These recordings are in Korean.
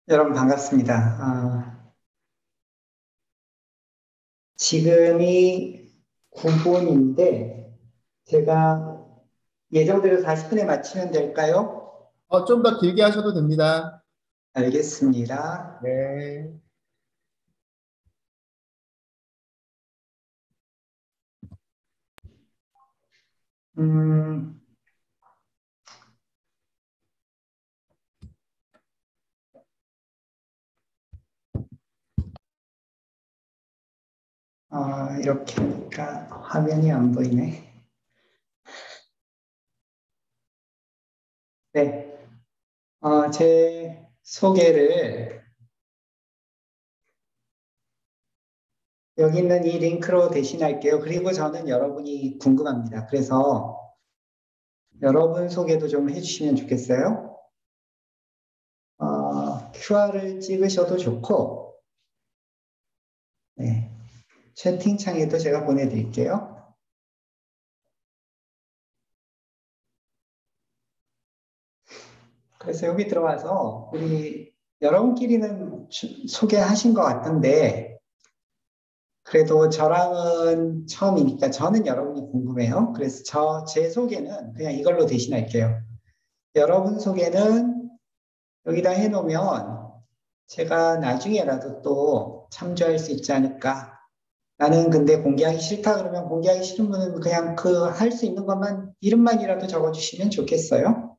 여러분 반갑습니다. 지금이 9분인데 제가 예정대로 40분에 마치면 될까요? 좀 더 길게 하셔도 됩니다. 알겠습니다. 네. 음, 이렇게 하니까 화면이 안 보이네. 네, 제 소개를 여기 있는 이 링크로 대신할게요. 그리고 저는 여러분이 궁금합니다. 그래서 여러분 소개도 좀 해주시면 좋겠어요. QR을 찍으셔도 좋고, 네. 채팅창에도 제가 보내드릴게요. 그래서 여기 들어와서 우리 여러분끼리는 소개하신 것 같은데 그래도 저랑은 처음이니까 저는 여러분이 궁금해요. 그래서 제 소개는 그냥 이걸로 대신할게요. 여러분 소개는 여기다 해놓으면 제가 나중에라도 또 참조할 수 있지 않을까. 나는 근데 공개하기 싫다 그러면 공개하기 싫은 분은 그냥 그 할 수 있는 것만 이름만이라도 적어주시면 좋겠어요.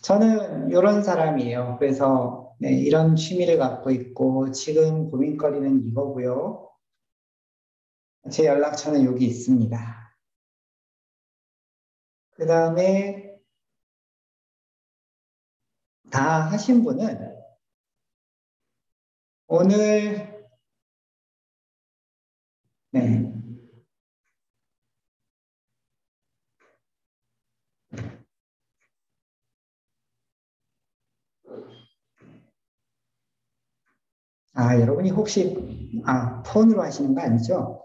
저는 이런 사람이에요. 그래서 네, 이런 취미를 갖고 있고 지금 고민거리는 이거고요. 제 연락처는 여기 있습니다. 그 다음에 다 하신 분은 오늘 네, 여러분이 혹시 폰으로 하시는 거 아니죠?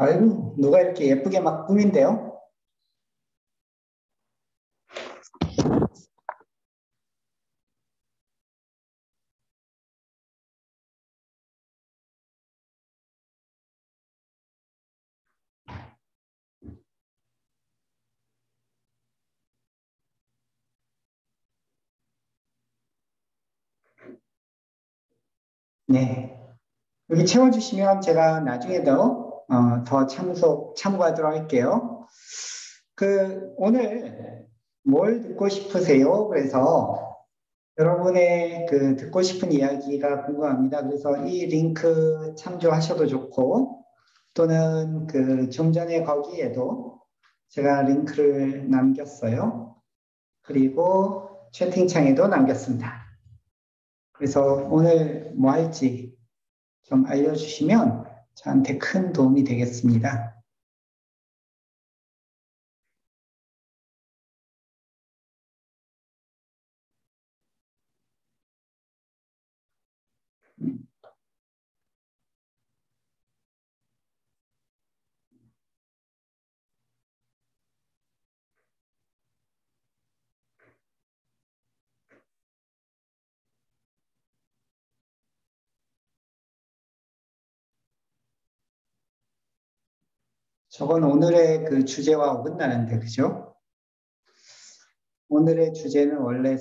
아이고 누가 이렇게 예쁘게 막 꾸민대요? 네. 여기 채워주시면 제가 나중에도 더 참고하도록 할게요. 오늘 뭘 듣고 싶으세요? 그래서 여러분의 그 듣고 싶은 이야기가 궁금합니다. 그래서 이 링크 참조하셔도 좋고, 또는 좀 전에 거기에도 제가 링크를 남겼어요. 그리고 채팅창에도 남겼습니다. 그래서 오늘 뭐 할지 좀 알려주시면 저한테 큰 도움이 되겠습니다. 저건 오늘의 그 주제와 어긋나는데, 그죠? 오늘의 주제는 원래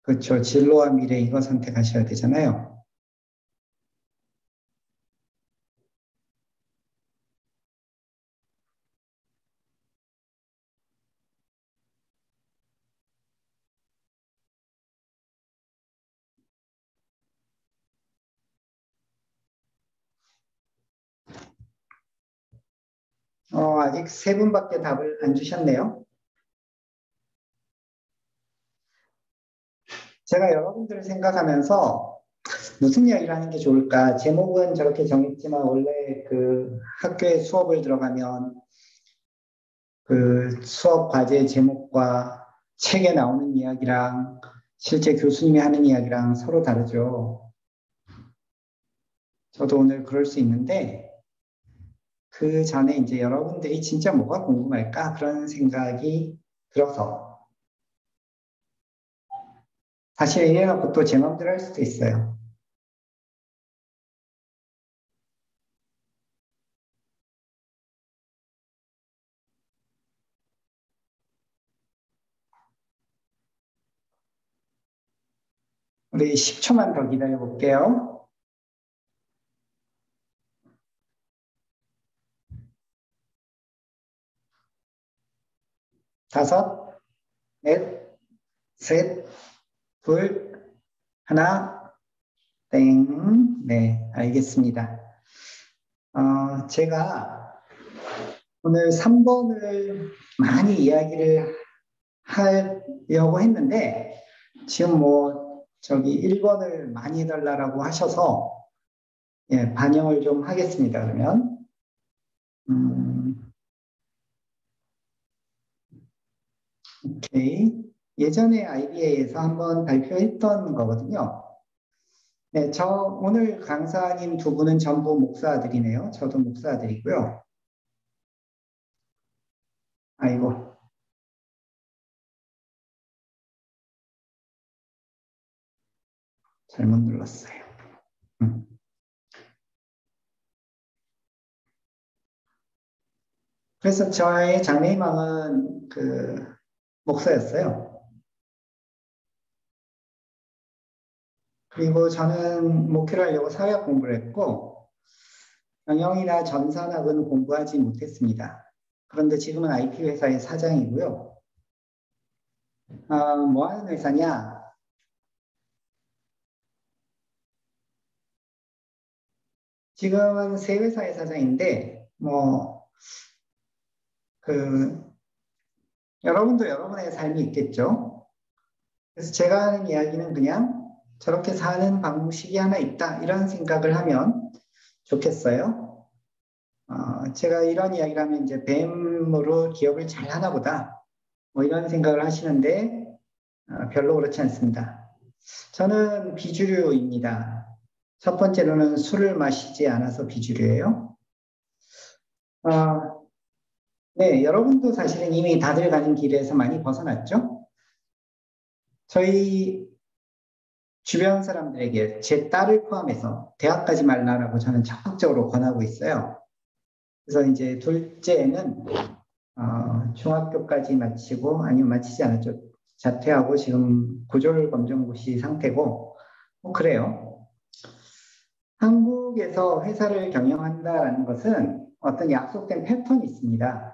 그렇죠. 진로와 미래 이거 선택하셔야 되잖아요. 아직 세 분밖에 답을 안 주셨네요. 제가 여러분들을 생각하면서 무슨 이야기를 하는 게 좋을까? 제목은 저렇게 정했지만 원래 그 학교에 수업을 들어가면 그 수업 과제 제목과 책에 나오는 이야기랑 실제 교수님이 하는 이야기랑 서로 다르죠. 저도 오늘 그럴 수 있는데 그 전에 이제 여러분들이 진짜 뭐가 궁금할까? 그런 생각이 들어서 사실 이래놓고 또 제 마음대로 할 수도 있어요. 우리 10초만 더 기다려 볼게요. 5, 넷, 셋, 둘, 하나, 땡. 네, 알겠습니다. 제가 오늘 3번을 많이 이야기를 하려고 했는데, 지금 뭐, 저기 1번을 많이 해달라고 하셔서, 예, 반영을 좀 하겠습니다, 그러면. 오케이. 예전에 IBA에서 한번 발표했던 거거든요. 네, 오늘 강사님 두 분은 전부 목사들이네요. 저도 목사들이고요. 아이고. 잘못 눌렀어요. 그래서 저의 장래희망은 그 목사였어요. 그리고 저는 목회를 하려고 사회학 공부를 했고 경영이나 전산학은 공부하지 못했습니다. 그런데 지금은 IT 회사의 사장이고요. 뭐 하는 회사냐? 지금은 세 회사의 사장인데 여러분도 여러분의 삶이 있겠죠. 그래서 제가 하는 이야기는 그냥 저렇게 사는 방식이 하나 있다 이런 생각을 하면 좋겠어요. 제가 이런 이야기를 하면 이제 뱀으로 기업을 잘 하나 보다 뭐 이런 생각을 하시는데 별로 그렇지 않습니다. 저는 비주류입니다. 첫 번째로는 술을 마시지 않아서 비주류예요. 네, 여러분도 사실은 이미 다들 가는 길에서 많이 벗어났죠? 저희 주변 사람들에게 제 딸을 포함해서 대학 가지 말라라고 저는 적극적으로 권하고 있어요. 그래서 이제 둘째는 중학교까지 마치고 아니면 마치지 않았죠. 자퇴하고 지금 고졸검정고시 상태고 뭐 그래요. 한국에서 회사를 경영한다라는 것은 어떤 약속된 패턴이 있습니다.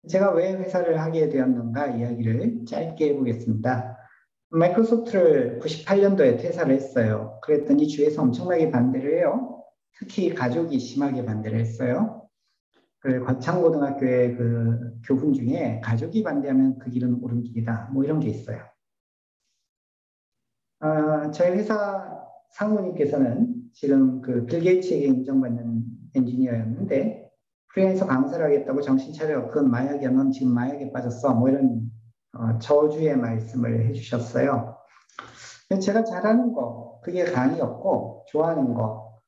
제가 왜 회사를 하게 되었는가 이야기를 짧게 해보겠습니다. 마이크로소프트를 98년도에 퇴사를 했어요. 그랬더니 주위에서 엄청나게 반대를 해요. 특히 가족이 심하게 반대를 했어요. 그 거창고등학교의 그 교훈 중에 가족이 반대하면 그 길은 옳은 길이다. 뭐 이런 게 있어요. 저희 회사 상무님께서는 지금 그 빌 게이츠에게 인정받는 엔지니어였는데 프리랜서 강사를 하겠다고 정신 차려. 그건 마약이야. 넌 지금 마약에 빠졌어. 뭐 이런 저주의 말씀을 해주셨어요. 제가 잘하는 거, 그게 강의였고 좋아하는 거.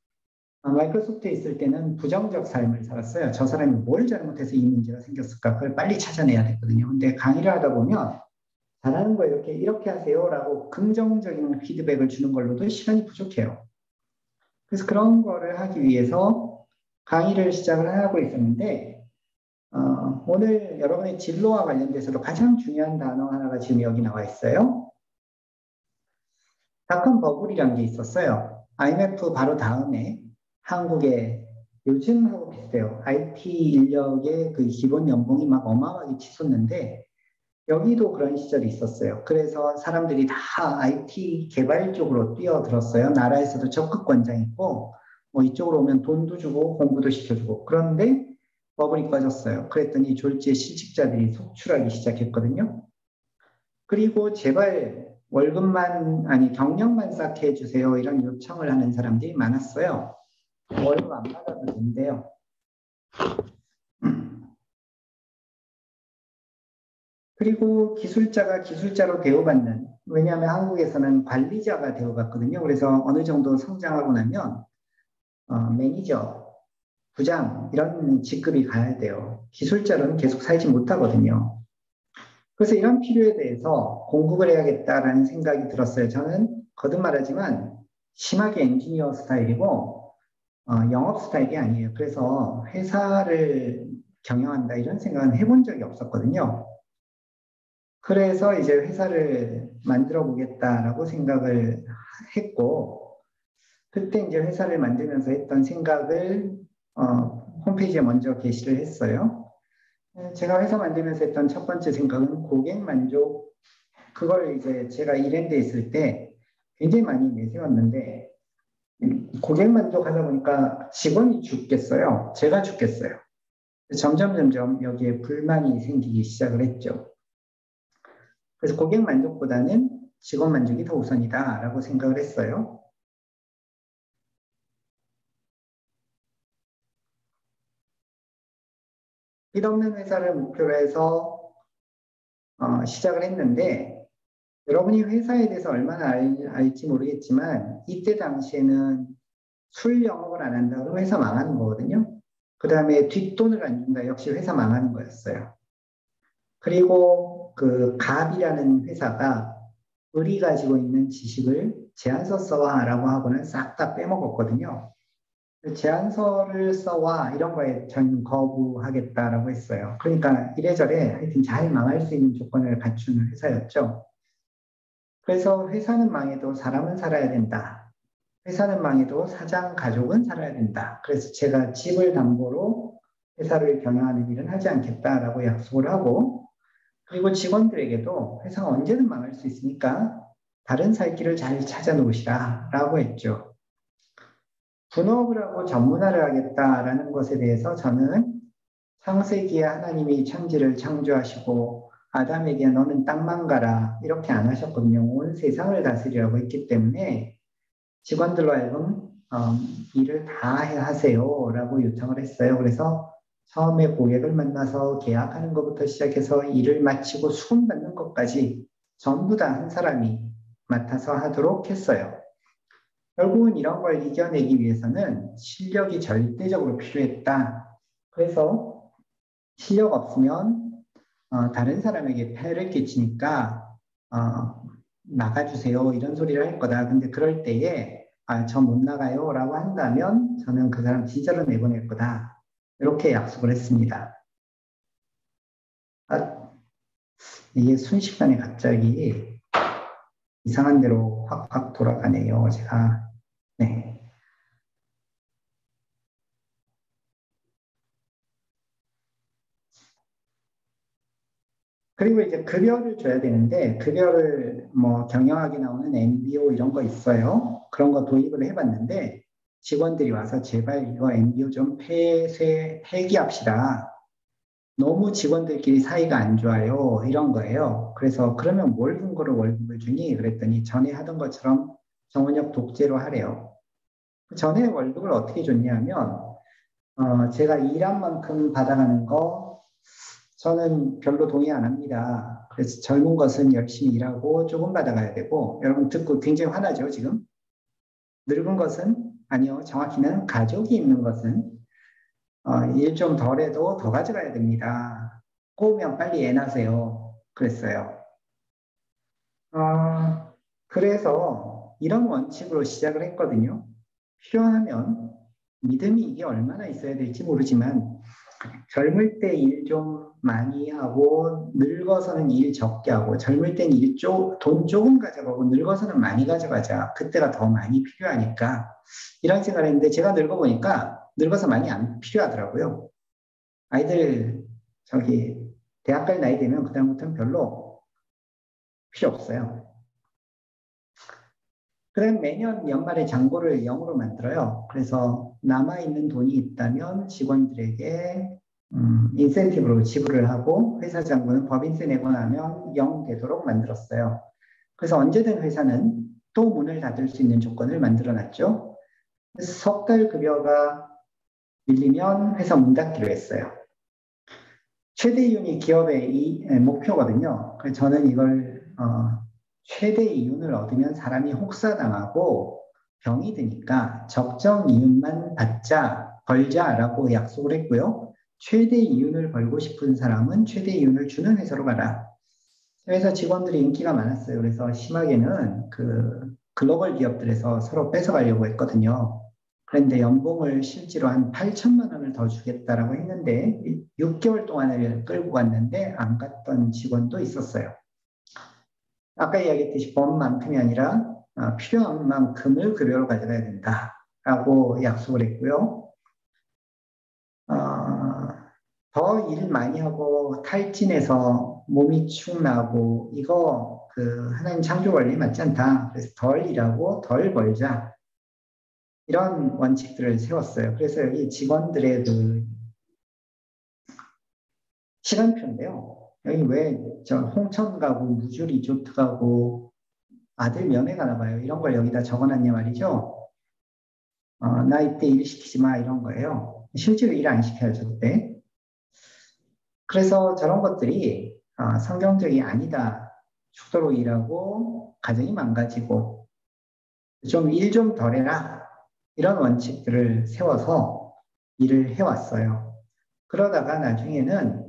마이크로소프트에 있을 때는 부정적 삶을 살았어요. 저 사람이 뭘 잘못해서 이 문제가 생겼을까? 그걸 빨리 찾아내야 됐거든요. 근데 강의를 하다 보면 잘하는 거 이렇게 하세요라고 긍정적인 피드백을 주는 걸로도 시간이 부족해요. 그래서 그런 거를 하기 위해서 강의를 시작을 하고 있었는데 오늘 여러분의 진로와 관련돼서도 가장 중요한 단어 하나가 지금 여기 나와 있어요. 닷컴 버블이라는 게 있었어요. IMF 바로 다음에 한국에 요즘하고 비슷해요. IT 인력의 그 기본 연봉이 막 어마어마하게 치솟는데 여기도 그런 시절이 있었어요. 그래서 사람들이 다 IT 개발 쪽으로 뛰어들었어요. 나라에서도 적극 권장했고 뭐 이쪽으로 오면 돈도 주고 공부도 시켜주고 그런데 버블이 꺼졌어요. 그랬더니 졸지에 실직자들이 속출하기 시작했거든요. 그리고 제발 경력만 쌓게 해주세요. 이런 요청을 하는 사람들이 많았어요. 월급 안 받아도 된대요. 그리고 기술자가 기술자로 대우받는, 왜냐하면 한국에서는 관리자가 대우받거든요. 그래서 어느 정도 성장하고 나면 매니저, 부장 이런 직급이 가야 돼요. 기술자로는 계속 살지 못하거든요. 그래서 이런 필요에 대해서 공급을 해야겠다라는 생각이 들었어요. 저는 거듭 말하지만 심하게 엔지니어 스타일이고 영업 스타일이 아니에요. 그래서 회사를 경영한다 이런 생각은 해본 적이 없었거든요. 그래서 이제 회사를 만들어 보겠다라고 생각을 했고, 그때 이제 회사를 만들면서 했던 생각을 홈페이지에 먼저 게시를 했어요. 제가 회사 만들면서 했던 첫 번째 생각은 고객 만족, 그걸 이제 제가 일랜드에 있을 때 굉장히 많이 내세웠는데, 고객 만족하다 보니까 직원이 죽겠어요. 제가 죽겠어요. 점점 여기에 불만이 생기기 시작을 했죠. 그래서 고객 만족보다는 직원 만족이 더 우선이다라고 생각을 했어요. 끝없는 회사를 목표로 해서 시작을 했는데 여러분이 회사에 대해서 얼마나 알지 모르겠지만 이때 당시에는 술 영업을 안 한다 그러면 회사 망하는 거거든요. 그 다음에 뒷돈을 안 준다 역시 회사 망하는 거였어요. 그리고 그 갑이라는 회사가 우리 가지고 있는 지식을 제안서 써와라고 하고는 싹 다 빼먹었거든요. 제안서를 써와 이런 거에 저희는 거부하겠다라고 했어요. 그러니까 이래저래 하여튼 잘 망할 수 있는 조건을 갖추는 회사였죠. 그래서 회사는 망해도 사람은 살아야 된다. 회사는 망해도 사장 가족은 살아야 된다. 그래서 제가 집을 담보로 회사를 경영하는 일은 하지 않겠다라고 약속을 하고, 그리고 직원들에게도 회사가 언제든 망할 수 있으니까 다른 살 길을 잘 찾아 놓으시라라고 했죠. 분업을 하고 전문화를 하겠다라는 것에 대해서 저는 창세기에 하나님이 천지를 창조하시고 아담에게 너는 땅만 가라 이렇게 안 하셨거든요. 온 세상을 다스리라고 했기 때문에 직원들로 하여금 일을 다 하세요라고 요청을 했어요. 그래서 처음에 고객을 만나서 계약하는 것부터 시작해서 일을 마치고 수금 받는 것까지 전부 다 한 사람이 맡아서 하도록 했어요. 결국은 이런 걸 이겨내기 위해서는 실력이 절대적으로 필요했다. 그래서 실력 없으면 다른 사람에게 폐를 끼치니까 나가주세요 이런 소리를 할 거다. 근데 그럴 때에 저 못 나가요 라고 한다면 저는 그 사람 진짜로 내보낼 거다. 이렇게 약속을 했습니다. 이게 순식간에 갑자기 이상한 데로 확 돌아가네요. 제가 네. 그리고 이제 급여를 줘야 되는데 급여를 뭐 경영학에 나오는 MBO 이런 거 있어요. 그런 거 도입을 해봤는데 직원들이 와서 제발 이거 MBO 좀 폐기합시다. 너무 직원들끼리 사이가 안 좋아요. 이런 거예요. 그래서 그러면 뭘 근거로 월급을 주니? 그랬더니 전에 하던 것처럼 정원역 독재로 하래요. 전에 월급을 어떻게 줬냐면 제가 일한 만큼 받아가는 거 저는 별로 동의 안 합니다. 그래서 젊은 것은 열심히 일하고 조금 받아가야 되고 여러분 듣고 굉장히 화나죠 지금? 늙은 것은 아니요. 정확히는 가족이 있는 것은 일 좀 덜해도 더 가져가야 됩니다. 꼬우면 빨리 애 낳으세요. 그랬어요. 그래서 이런 원칙으로 시작을 했거든요. 필요하면 믿음이 이게 얼마나 있어야 될지 모르지만 젊을 때 일 좀 많이 하고 늙어서는 일 적게 하고 젊을 땐 돈 조금 가져가고 늙어서는 많이 가져가자. 그때가 더 많이 필요하니까 이런 생각을 했는데 제가 늙어보니까 늙어서 많이 안 필요하더라고요. 아이들 대학 갈 나이 되면 그다음부터는 별로 필요 없어요. 그다음 매년 연말에 잔고를 0으로 만들어요. 그래서 남아있는 돈이 있다면 직원들에게 인센티브로 지불을 하고 회사 잔고는 법인세 내고 나면 0 되도록 만들었어요. 그래서 언제든 회사는 또 문을 닫을 수 있는 조건을 만들어 놨죠. 그래서 석 달 급여가 밀리면 회사 문 닫기로 했어요. 최대 이윤이 기업의 목표거든요. 그래서 저는 이걸 최대 이윤을 얻으면 사람이 혹사당하고 병이 드니까 적정 이윤만 벌자라고 약속을 했고요. 최대 이윤을 벌고 싶은 사람은 최대 이윤을 주는 회사로 가라. 회사 직원들이 인기가 많았어요. 그래서 심하게는 그 글로벌 기업들에서 서로 뺏어가려고 했거든요. 그런데 연봉을 실제로 한 8천만 원을 더 주겠다라고 했는데 6개월 동안을 끌고 갔는데 안 갔던 직원도 있었어요. 아까 이야기했듯이 법만큼이 아니라 필요한 만큼을 급여로 가져가야 된다라고 약속을 했고요. 더 일 많이 하고 탈진해서 몸이 축 나고 이거 그 하나님 창조 원리 맞지 않다. 그래서 덜 일하고 덜 벌자. 이런 원칙들을 세웠어요. 그래서 여기 직원들의 그 시간표인데요. 여기 왜 저 홍천 가고 무주 리조트 가고 아들 면회 가나 봐요. 이런 걸 여기다 적어놨냐 말이죠. 나 이때 일 시키지 마 이런 거예요. 실제로 일 안 시켜요, 저때. 그래서 저런 것들이 성경적이 아니다. 축도로 일하고 가정이 망가지고 좀 일 좀 덜해라. 이런 원칙들을 세워서 일을 해왔어요. 그러다가 나중에는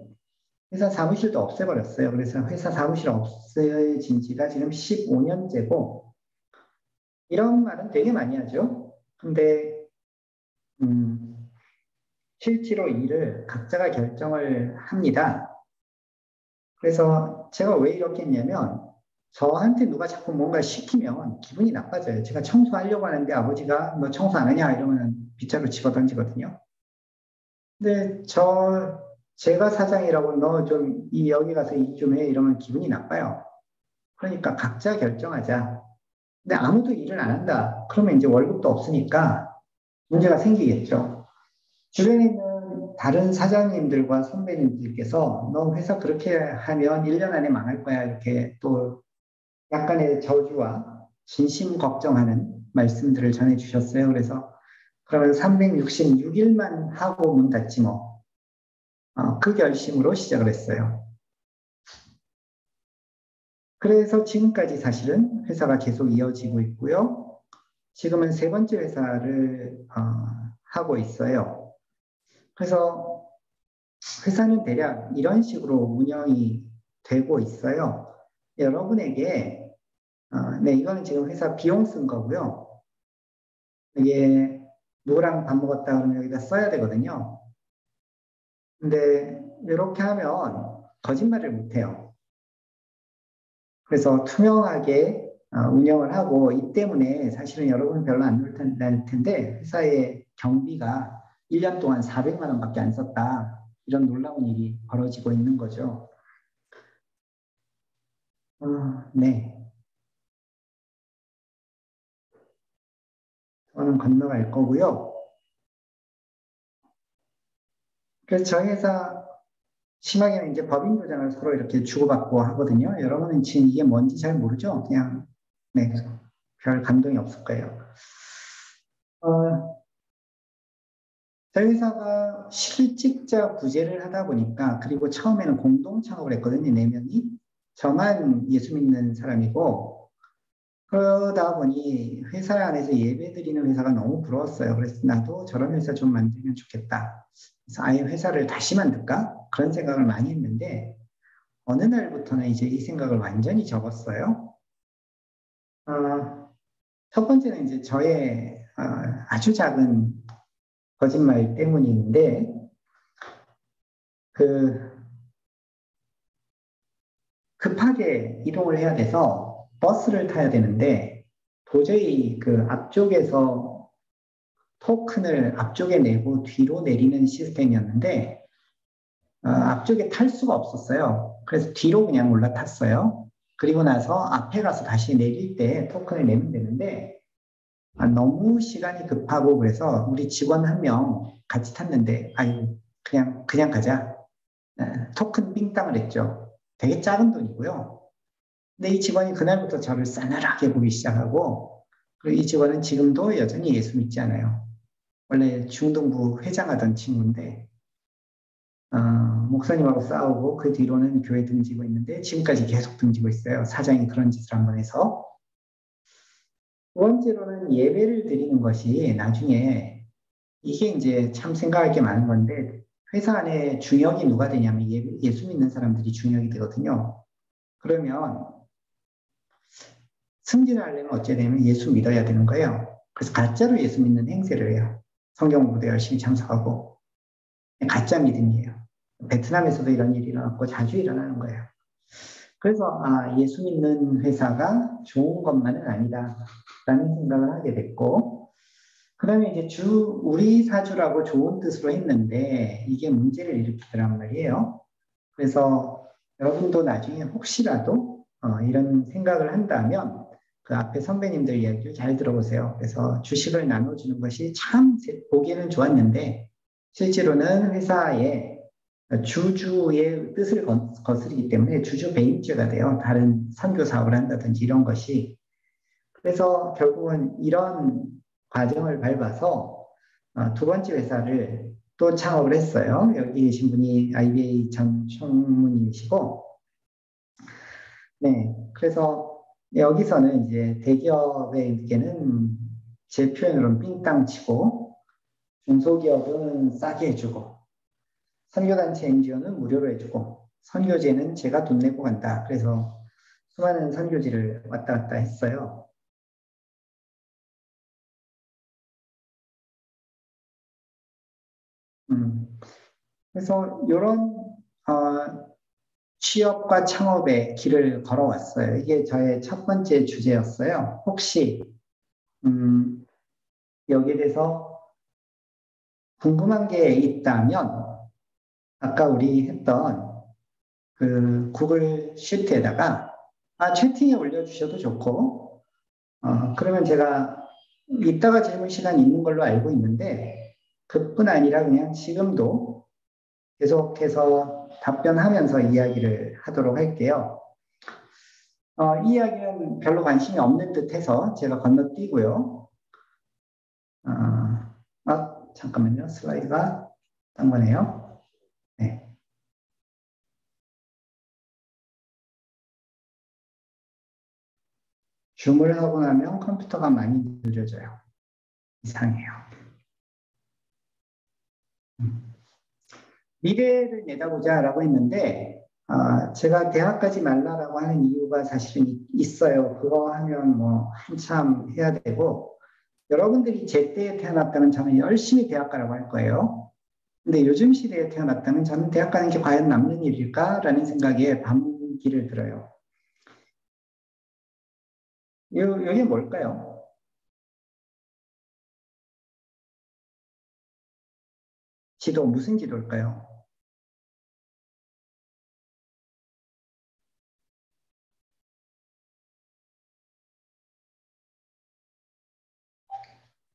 회사 사무실도 없애버렸어요. 그래서 회사 사무실 없어진 지가 지금 15년째고 이런 말은 되게 많이 하죠. 근데 실제로 일을 각자가 결정을 합니다. 그래서 제가 왜 이렇게 했냐면 저한테 누가 자꾸 뭔가 시키면 기분이 나빠져요. 제가 청소하려고 하는데 아버지가 너 청소 안 하냐 이러면 빗자루 집어 던지거든요. 근데 제가 사장이라고 너 좀 여기 가서 일 좀 해 이러면 기분이 나빠요. 그러니까 각자 결정하자. 근데 아무도 일을 안 한다. 그러면 이제 월급도 없으니까 문제가 생기겠죠. 주변에 있는 다른 사장님들과 선배님들께서 너 회사 그렇게 하면 1년 안에 망할 거야. 이렇게 또 약간의 저주와 진심 걱정하는 말씀들을 전해주셨어요. 그래서 그러면 366일만 하고 문 닫지 뭐. 그 결심으로 시작을 했어요. 그래서 지금까지 사실은 회사가 계속 이어지고 있고요. 지금은 세 번째 회사를 하고 있어요. 그래서 회사는 대략 이런 식으로 운영이 되고 있어요. 여러분에게 네, 이거는 지금 회사 비용 쓴 거고요. 이게 누구랑 밥 먹었다 그러면 여기다 써야 되거든요. 근데 이렇게 하면 거짓말을 못 해요. 그래서 투명하게 운영을 하고 이 때문에 사실은 여러분 별로 안 놀 텐데 회사의 경비가 1년 동안 400만 원밖에 안 썼다. 이런 놀라운 일이 벌어지고 있는 거죠. 네. 저는 건너갈 거고요. 그래서 저희 회사 심하게는 이제 법인 도장을 서로 이렇게 주고받고 하거든요. 여러분은 지금 이게 뭔지 잘 모르죠? 그냥, 네, 별 감동이 없을 거예요. 저희 회사가 실직자 구제를 하다 보니까, 그리고 처음에는 공동 창업을 했거든요, 네 명이. 저만 예수 믿는 사람이고, 그러다 보니 회사 안에서 예배 드리는 회사가 너무 부러웠어요. 그래서 나도 저런 회사 좀 만들면 좋겠다. 그래서 아예 회사를 다시 만들까? 그런 생각을 많이 했는데, 어느 날부터는 이제 이 생각을 완전히 접었어요. 첫 번째는 이제 저의 아주 작은 거짓말 때문인데, 그 급하게 이동을 해야 돼서 버스를 타야 되는데, 도저히 그 앞쪽에서 토큰을 앞쪽에 내고 뒤로 내리는 시스템이었는데, 앞쪽에 탈 수가 없었어요. 그래서 뒤로 그냥 올라탔어요. 그리고 나서 앞에 가서 다시 내릴 때 토큰을 내면 되는데, 너무 시간이 급하고 그래서 우리 직원 한 명 같이 탔는데, 아유, 그냥 가자. 토큰 삥땅을 했죠. 되게 작은 돈이고요. 근데 이 직원이 그날부터 저를 싸늘하게 보기 시작하고, 그리고 이 직원은 지금도 여전히 예수 믿지 않아요. 원래 중등부 회장하던 친구인데, 목사님하고 싸우고 그 뒤로는 교회 등지고 있는데 지금까지 계속 등지고 있어요. 사장이 그런 짓을 한번 해서. 두 번째로는 예배를 드리는 것이 나중에 이게 이제 참 생각할 게 많은 건데 회사 안에 중역이 누가 되냐면 예수 믿는 사람들이 중역이 되거든요. 그러면 승진을 하려면 어찌 되면 예수 믿어야 되는 거예요. 그래서 가짜로 예수 믿는 행세를 해요. 성경 공부도 열심히 참석하고 가짜 믿음이에요. 베트남에서도 이런 일이 일어났고 자주 일어나는 거예요. 그래서 예수 믿는 회사가 좋은 것만은 아니다라는 생각을 하게 됐고, 그다음에 이제 우리 사주라고 좋은 뜻으로 했는데 이게 문제를 일으키더란 말이에요. 그래서 여러분도 나중에 혹시라도 이런 생각을 한다면 그 앞에 선배님들 이야기를 잘 들어보세요. 그래서 주식을 나눠주는 것이 참 보기에는 좋았는데 실제로는 회사에 주주의 뜻을 거스르기 때문에 주주 배임죄가 돼요. 다른 선교 사업을 한다든지 이런 것이. 그래서 결국은 이런 과정을 밟아서 두 번째 회사를 또 창업을 했어요. 여기 계신 분이 IBA 전 총무님이시고, 네. 그래서 여기서는 이제 대기업에게는 제 표현으로는 삥땅 치고, 중소기업은 싸게 해주고, 선교단체 NGO는 무료로 해주고, 선교제는 제가 돈 내고 간다. 그래서 수많은 선교지를 왔다 갔다 했어요. 그래서 이런 취업과 창업의 길을 걸어왔어요. 이게 저의 첫 번째 주제였어요. 혹시 여기에 대해서 궁금한 게 있다면 아까 우리 했던 그 구글 시트에다가 채팅에 올려주셔도 좋고 그러면 제가 이따가 질문 시간이 있는 걸로 알고 있는데 그뿐 아니라 그냥 지금도 계속해서 답변하면서 이야기를 하도록 할게요. 이 이야기는 별로 관심이 없는 듯해서 제가 건너뛰고요. 잠깐만요. 슬라이드가 딴 거네요. 네. 줌을 하고 나면 컴퓨터가 많이 느려져요. 이상해요. 미래를 내다보자라고 했는데 제가 대학까지 말라라고 하는 이유가 사실은 있어요. 그거 하면 뭐 한참 해야 되고 여러분들이 제때에 태어났다면 저는 열심히 대학 가라고 할 거예요. 근데 요즘 시대에 태어났다면 저는 대학 가는 게 과연 남는 일일까라는 생각에 반기를 들어요. 이게 뭘까요? 지도, 무슨 지도일까요?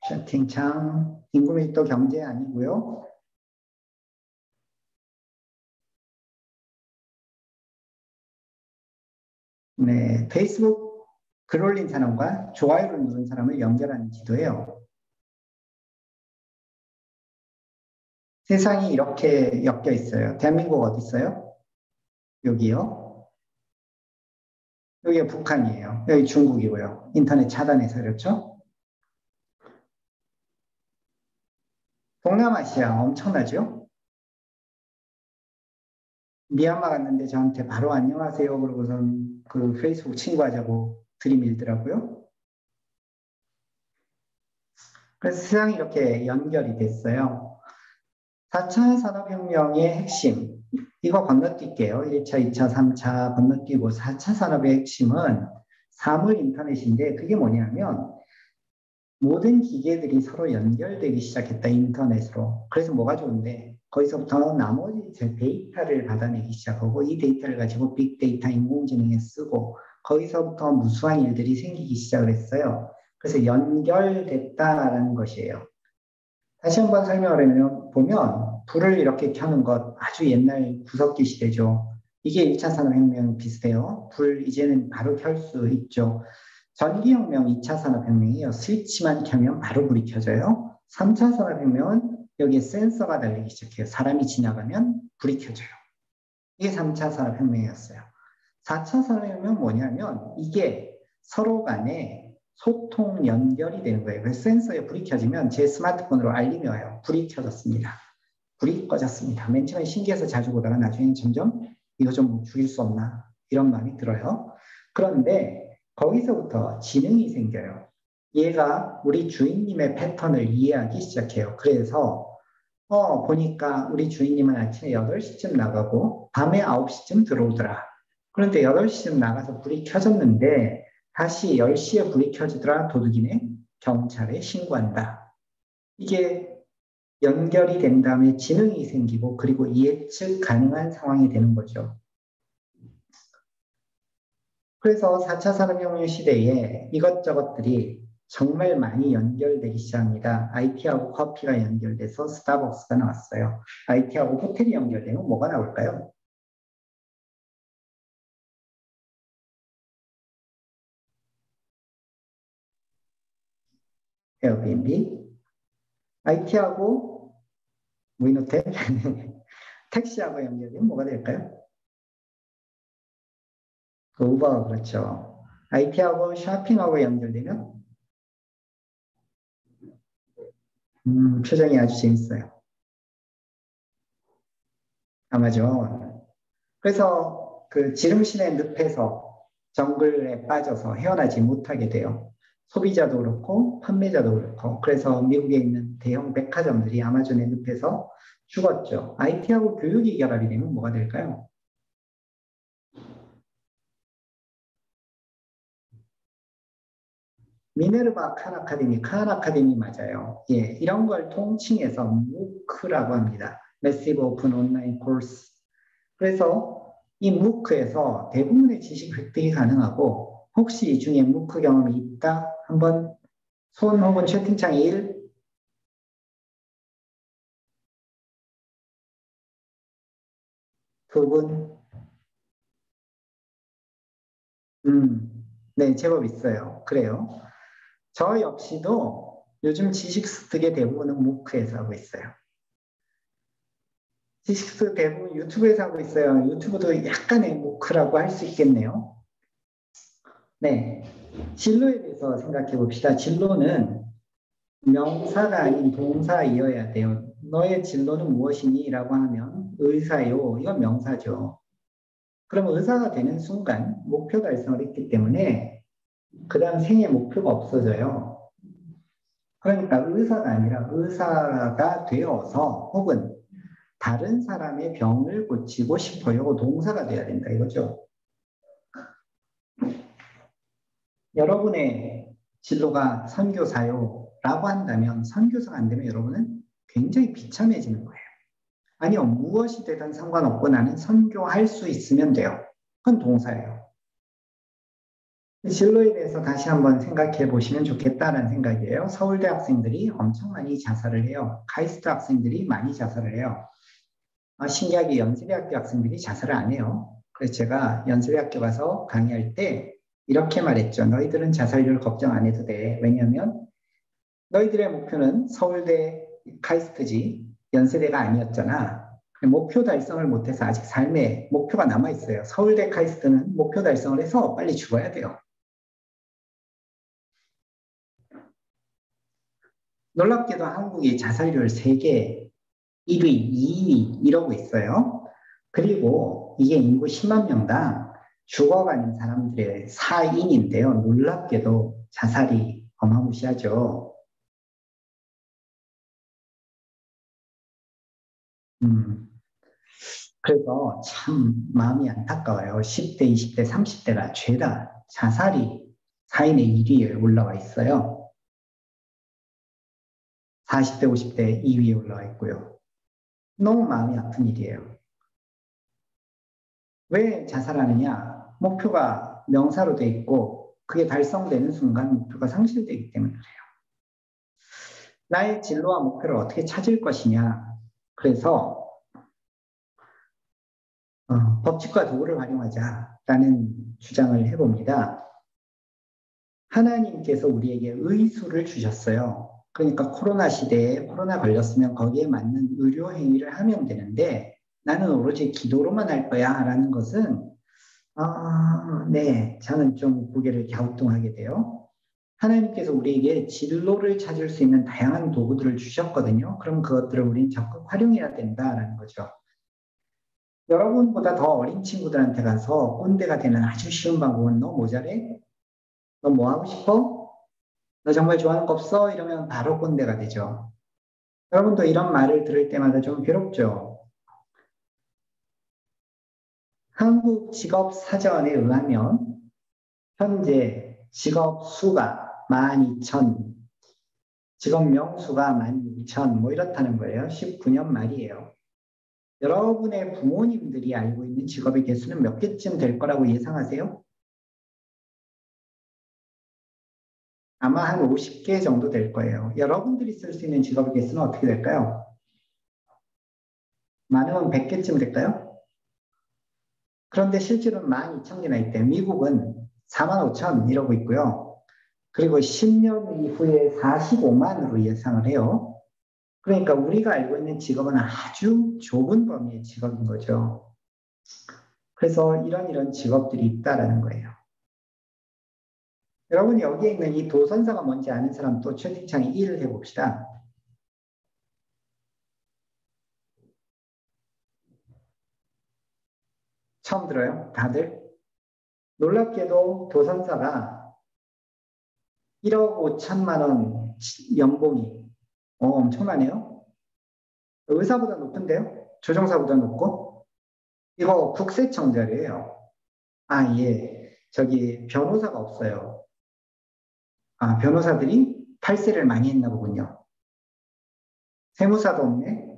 채팅창, 인구 밀도 경제 아니고요. 네, 페이스북 글 올린 사람과 좋아요를 누른 사람을 연결하는 지도예요. 세상이 이렇게 엮여 있어요. 대한민국 어디 있어요? 여기요. 여기가 북한이에요. 여기 중국이고요. 인터넷 차단해서 그렇죠? 동남아시아 엄청나죠? 미얀마 갔는데 저한테 바로 안녕하세요 그러고선 그 페이스북 친구하자고 들이밀더라고요. 그래서 세상이 이렇게 연결이 됐어요. 4차 산업혁명의 핵심, 이거 건너뛸게요. 1차, 2차, 3차 건너뛰고 4차 산업의 핵심은 사물 인터넷인데 그게 뭐냐면 모든 기계들이 서로 연결되기 시작했다, 인터넷으로. 그래서 뭐가 좋은데 거기서부터 나머지 데이터를 받아내기 시작하고 이 데이터를 가지고 빅데이터 인공지능에 쓰고 거기서부터 무수한 일들이 생기기 시작을 했어요. 그래서 연결됐다라는 것이에요. 다시 한번 설명을 보면 불을 이렇게 켜는 것 아주 옛날 구석기 시대죠. 이게 1차 산업혁명 비슷해요. 불 이제는 바로 켤 수 있죠. 전기혁명 2차 산업혁명이에요. 스위치만 켜면 바로 불이 켜져요. 3차 산업혁명은 여기에 센서가 달리기 시작해요. 사람이 지나가면 불이 켜져요. 이게 3차 산업혁명이었어요. 4차 산업혁명은 뭐냐면 이게 서로 간에 소통 연결이 되는 거예요. 그래서 센서에 불이 켜지면 제 스마트폰으로 알림이 와요. 불이 켜졌습니다. 불이 꺼졌습니다. 맨 처음에 신기해서 자주 보다가 나중에는 점점 이거 좀 죽일 수 없나 이런 마음이 들어요. 그런데 거기서부터 지능이 생겨요. 얘가 우리 주인님의 패턴을 이해하기 시작해요. 그래서 보니까 우리 주인님은 아침에 8시쯤 나가고 밤에 9시쯤 들어오더라. 그런데 8시쯤 나가서 불이 켜졌는데 다시 10시에 불이 켜지더라. 도둑이네. 경찰에 신고한다. 이게 연결이 된 다음에 지능이 생기고 그리고 예측 가능한 상황이 되는 거죠. 그래서 4차 산업혁명 시대에 이것저것들이 정말 많이 연결되기 시작합니다. IT하고 커피가 연결돼서 스타벅스가 나왔어요. IT하고 호텔이 연결되면 뭐가 나올까요? 에어비앤비. IT하고 무인호텔. 택시하고 연결되면 뭐가 될까요? 우버, 그렇죠. IT하고 쇼핑하고 연결되면 표정이 아주 재밌어요. 아마존. 그래서 그 지름신의 늪에서 정글에 빠져서 헤어나지 못하게 돼요. 소비자도 그렇고 판매자도 그렇고. 그래서 미국에 있는 대형 백화점들이 아마존의 늪에서 죽었죠. IT하고 교육이 결합이 되면 뭐가 될까요? 미네르바 칸 아카데미 맞아요. 예, 이런 걸 통칭해서 무크라고 합니다. Massive Open Online Course. 그래서 이 무크에서 대부분의 지식 획득이 가능하고 혹시 이 중에 무크 경험이 있다? 한번 손 혹은 채팅창 1, 두 분, 네, 제법 있어요. 그래요. 저 역시도 요즘 지식 습득의 대부분은 무크에서 하고 있어요. 지식 습득 대부분 유튜브에서 하고 있어요. 유튜브도 약간의 무크라고 할 수 있겠네요. 네. 진로에 대해서 생각해 봅시다. 진로는 명사가 아닌 동사이어야 돼요. 너의 진로는 무엇이니? 라고 하면 의사요. 이건 명사죠. 그럼 의사가 되는 순간 목표 달성을 했기 때문에 그 다음 생애 목표가 없어져요. 그러니까 의사가 아니라 의사가 되어서 혹은 다른 사람의 병을 고치고 싶어요. 동사가 돼야 된다 이거죠. 여러분의 진로가 선교사요 라고 한다면 선교사가 안 되면 여러분은 굉장히 비참해지는 거예요. 아니요, 무엇이 되든 상관없고 나는 선교할 수 있으면 돼요. 그건 동사예요. 진로에 대해서 다시 한번 생각해 보시면 좋겠다는 생각이에요. 서울대 학생들이 엄청 많이 자살을 해요. 카이스트 학생들이 많이 자살을 해요. 신기하게 연세대학교 학생들이 자살을 안 해요. 그래서 제가 연세대학교 가서 강의할 때 이렇게 말했죠. 너희들은 자살률 걱정 안 해도 돼. 왜냐하면 너희들의 목표는 서울대 카이스트지 연세대가 아니었잖아. 목표 달성을 못해서 아직 삶에 목표가 남아있어요. 서울대 카이스트는 목표 달성을 해서 빨리 죽어야 돼요. 놀랍게도 한국이 자살률 세계 1위, 2위 이러고 있어요. 그리고 이게 인구 10만 명당 죽어가는 사람들의 4인인데요. 놀랍게도 자살이 어마무시하죠. 음, 그래서 참 마음이 안타까워요. 10대, 20대, 30대가 죄다 자살이 4인의 1위에 올라와 있어요. 40대, 50대 2위에 올라와 있고요. 너무 마음이 아픈 일이에요. 왜 자살하느냐? 목표가 명사로 돼 있고 그게 달성되는 순간 목표가 상실되기 때문에 그래요. 나의 진로와 목표를 어떻게 찾을 것이냐? 그래서 법칙과 도구를 활용하자라는 주장을 해봅니다. 하나님께서 우리에게 의수를 주셨어요. 그러니까 코로나 시대에 코로나 걸렸으면 거기에 맞는 의료 행위를 하면 되는데 나는 오로지 기도로만 할 거야 라는 것은 네, 저는 좀 고개를 갸우뚱하게 돼요. 하나님께서 우리에게 진로를 찾을 수 있는 다양한 도구들을 주셨거든요. 그럼 그것들을 우린 적극 활용해야 된다라는 거죠. 여러분보다 더 어린 친구들한테 가서 꼰대가 되는 아주 쉬운 방법은 너 모자래? 너 뭐 하고 싶어? 너 정말 좋아하는 거 없어? 이러면 바로 꼰대가 되죠. 여러분도 이런 말을 들을 때마다 좀 괴롭죠. 한국 직업 사전에 의하면 현재 직업 수가 12,000, 직업 명수가 16,000, 뭐 이렇다는 거예요. 19년 말이에요. 여러분의 부모님들이 알고 있는 직업의 개수는 몇 개쯤 될 거라고 예상하세요? 아마 한 50개 정도 될 거예요. 여러분들이 쓸 수 있는 직업의 개수는 어떻게 될까요? 많으면 100개쯤 될까요? 그런데 실제로는 12,000개나 있대요. 미국은 45,000 이러고 있고요. 그리고 10년 이후에 45만으로 예상을 해요. 그러니까 우리가 알고 있는 직업은 아주 좁은 범위의 직업인 거죠. 그래서 이런 직업들이 있다라는 거예요. 여러분 여기에 있는 이 도선사가 뭔지 아는 사람 또 채팅창에 1을 해봅시다. 처음 들어요? 다들? 놀랍게도 도선사가 1억 5천만 원 연봉이 엄청나네요. 의사보다 높은데요? 조종사보다 높고? 이거 국세청 자료예요. 예. 저기 변호사가 없어요. 변호사들이 탈세를 많이 했나 보군요. 세무사도 없네.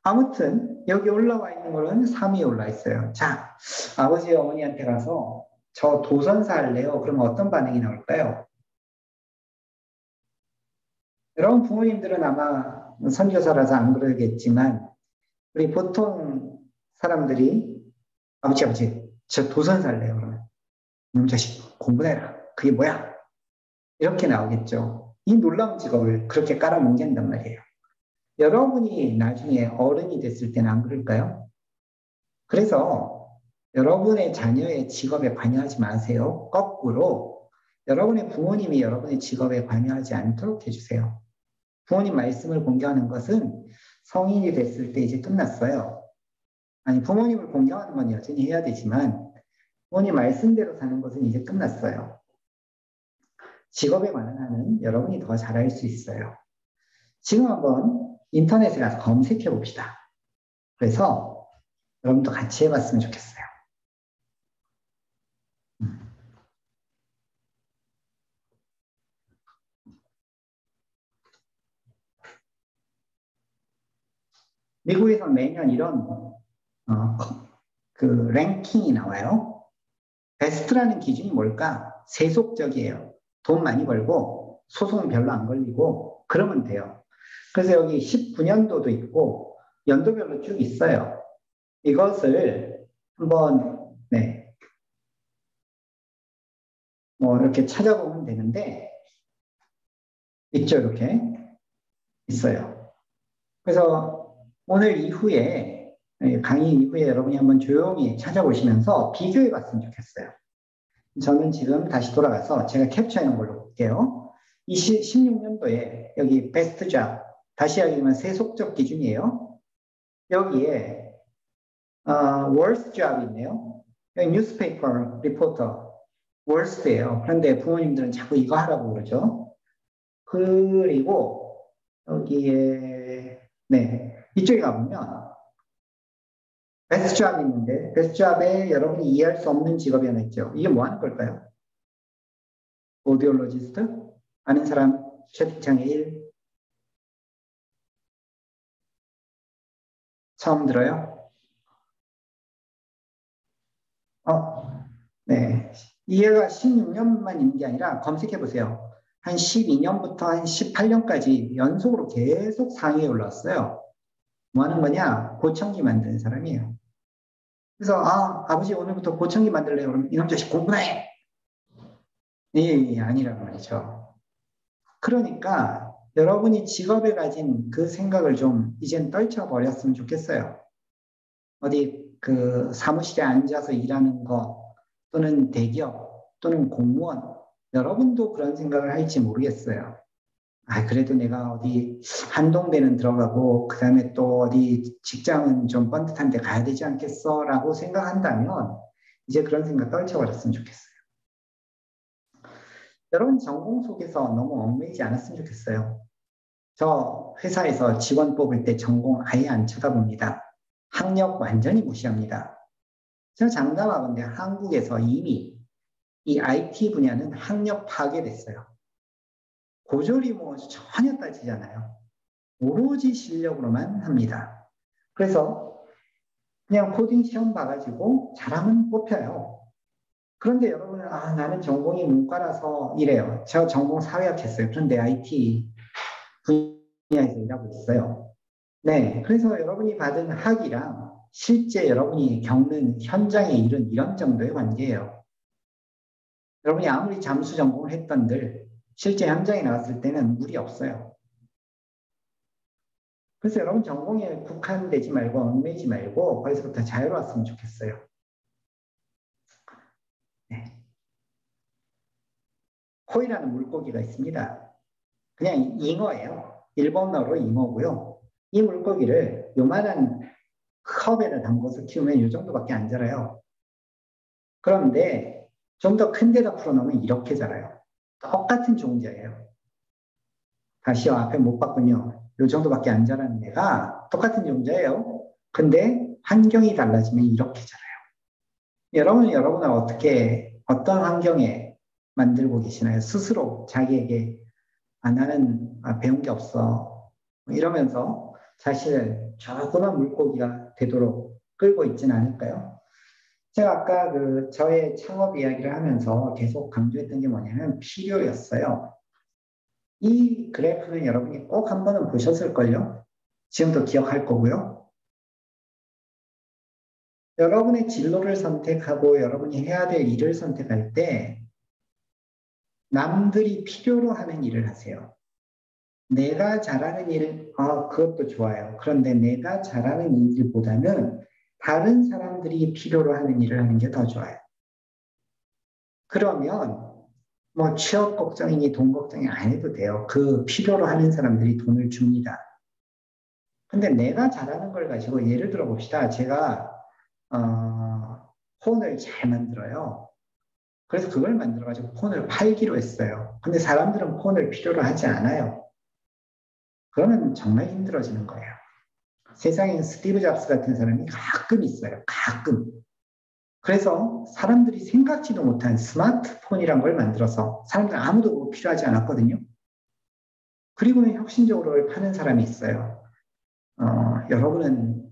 아무튼 여기 올라와 있는 거는 3위에 올라 있어요. 자, 아버지 어머니한테 가서 저 도선사 할래요. 그러면 어떤 반응이 나올까요? 여러분 부모님들은 아마 선교사라서 안 그러겠지만 우리 보통 사람들이 아버지 저 도선사 할래요. 그러면 이놈 자식 공부해라. 그게 뭐야? 이렇게 나오겠죠. 이 놀라운 직업을 그렇게 깔아뭉갠단 말이에요. 여러분이 나중에 어른이 됐을 때는 안 그럴까요? 그래서 여러분의 자녀의 직업에 관여하지 마세요. 거꾸로 여러분의 부모님이 여러분의 직업에 관여하지 않도록 해주세요. 부모님 말씀을 공경하는 것은 성인이 됐을 때 이제 끝났어요. 아니, 부모님을 공경하는 건 여전히 해야 되지만 부모님 말씀대로 사는 것은 이제 끝났어요. 직업에 관한 여러분이 더 잘할 수 있어요. 지금 한번 인터넷에 가서 검색해 봅시다. 그래서 여러분도 같이 해봤으면 좋겠어요. 미국에서 매년 이런 그 랭킹이 나와요. 베스트라는 기준이 뭘까? 세속적이에요. 돈 많이 벌고 소송 별로 안 걸리고 그러면 돼요. 그래서 여기 19년도도 있고 연도별로 쭉 있어요. 이것을 한번 뭐 이렇게 찾아보면 되는데 있죠, 이렇게 있어요. 그래서 오늘 이후에 강의 이후에 여러분이 한번 조용히 찾아보시면서 비교해 봤으면 좋겠어요. 저는 지금 다시 돌아가서 제가 캡처해 놓은 걸로 볼게요. 16년도에 여기 베스트 잡, 다시 이야기하면 세속적 기준이에요. 여기에 worst job이 있네요. 여기 newspaper reporter, worst예요. 그런데 부모님들은 자꾸 이거 하라고 그러죠. 그리고 여기에 이쪽에 가보면 베스트 잡이 있는데 베스트 잡에 여러분이 이해할 수 없는 직업이 하나 있죠. 이게 뭐 하는 걸까요? 오디올로지스트? 아는 사람 채팅창에 1. 처음 들어요? 네. 이해가 16년만 있는 게 아니라 검색해 보세요. 한 12년부터 한 18년까지 연속으로 계속 상위에 올랐어요. 뭐 하는 거냐? 보청기 만드는 사람이에요. 그래서 아버지 오늘부터 보청기 만들래요. 그러면 이놈 자식 공부나 해. 예, 아니란 말이죠. 그러니까 여러분이 직업에 가진 그 생각을 좀 이젠 떨쳐버렸으면 좋겠어요. 어디 그 사무실에 앉아서 일하는 거 또는 대기업 또는 공무원 여러분도 그런 생각을 할지 모르겠어요. 그래도 내가 어디 한동대는 들어가고 그다음에 또 어디 직장은 좀 뻔듯한 데 가야 되지 않겠어? 라고 생각한다면 이제 그런 생각 떨쳐버렸으면 좋겠어요. 여러분 전공 속에서 너무 얽매이지 않았으면 좋겠어요. 저 회사에서 직원 뽑을 때 전공 아예 안 쳐다봅니다. 학력 완전히 무시합니다. 제가 장담하건대 한국에서 이미 이 IT 분야는 학력 파괴됐어요. 고졸이 뭐 전혀 따지잖아요. 오로지 실력으로만 합니다. 그래서 그냥 코딩 시험 봐가지고 잘하면 뽑혀요. 그런데 여러분은 나는 전공이 문과라서 이래요. 제가 전공 사회학 했어요. 그런데 IT 분야에서 일하고 있어요. 네, 그래서 여러분이 받은 학이랑 실제 여러분이 겪는 현장의 일은 이런 정도의 관계예요. 여러분이 아무리 잠수 전공을 했던들 실제 현장에 나갔을 때는 무리 없어요. 그래서 여러분 전공에 국한되지 말고 얽매이지 말고 거기서부터 자유로웠으면 좋겠어요. 네. 코이라는 물고기가 있습니다. 그냥 잉어예요. 일본어로 잉어고요. 이 물고기를 요만한 컵에다 담궈서 키우면 이 정도밖에 안 자라요. 그런데 좀 더 큰 데다 풀어놓으면 이렇게 자라요. 똑같은 종자예요. 다시요, 앞에 못 봤군요. 이 정도밖에 안 자라는 애가 똑같은 종자예요. 근데 환경이 달라지면 이렇게 자라요. 여러분은 여러분을 어떤 환경에 만들고 계시나요? 스스로 자기에게 나는 배운 게 없어. 이러면서 자신을 조그만 물고기가 되도록 끌고 있지는 않을까요? 제가 아까 저의 창업 이야기를 하면서 계속 강조했던 게 뭐냐면 필요였어요. 이 그래프는 여러분이 꼭 한 번은 보셨을걸요? 지금도 기억할 거고요. 여러분의 진로를 선택하고 여러분이 해야 될 일을 선택할 때 남들이 필요로 하는 일을 하세요. 내가 잘하는 일, 그것도 좋아요. 그런데 내가 잘하는 일보다는 다른 사람들이 필요로 하는 일을 하는 게 더 좋아요. 그러면 뭐 취업 걱정이니 돈 걱정이 안 해도 돼요. 그 필요로 하는 사람들이 돈을 줍니다. 근데 내가 잘하는 걸 가지고 예를 들어 봅시다. 제가 폰을 잘 만들어요. 그래서 그걸 만들어가지고 폰을 팔기로 했어요. 근데 사람들은 폰을 필요로 하지 않아요. 그러면 정말 힘들어지는 거예요. 세상에 스티브 잡스 같은 사람이 가끔 있어요. 가끔. 그래서 사람들이 생각지도 못한 스마트폰이란 걸 만들어서 사람들 아무도 그거 필요하지 않았거든요. 그리고는 혁신적으로 그걸 파는 사람이 있어요. 여러분은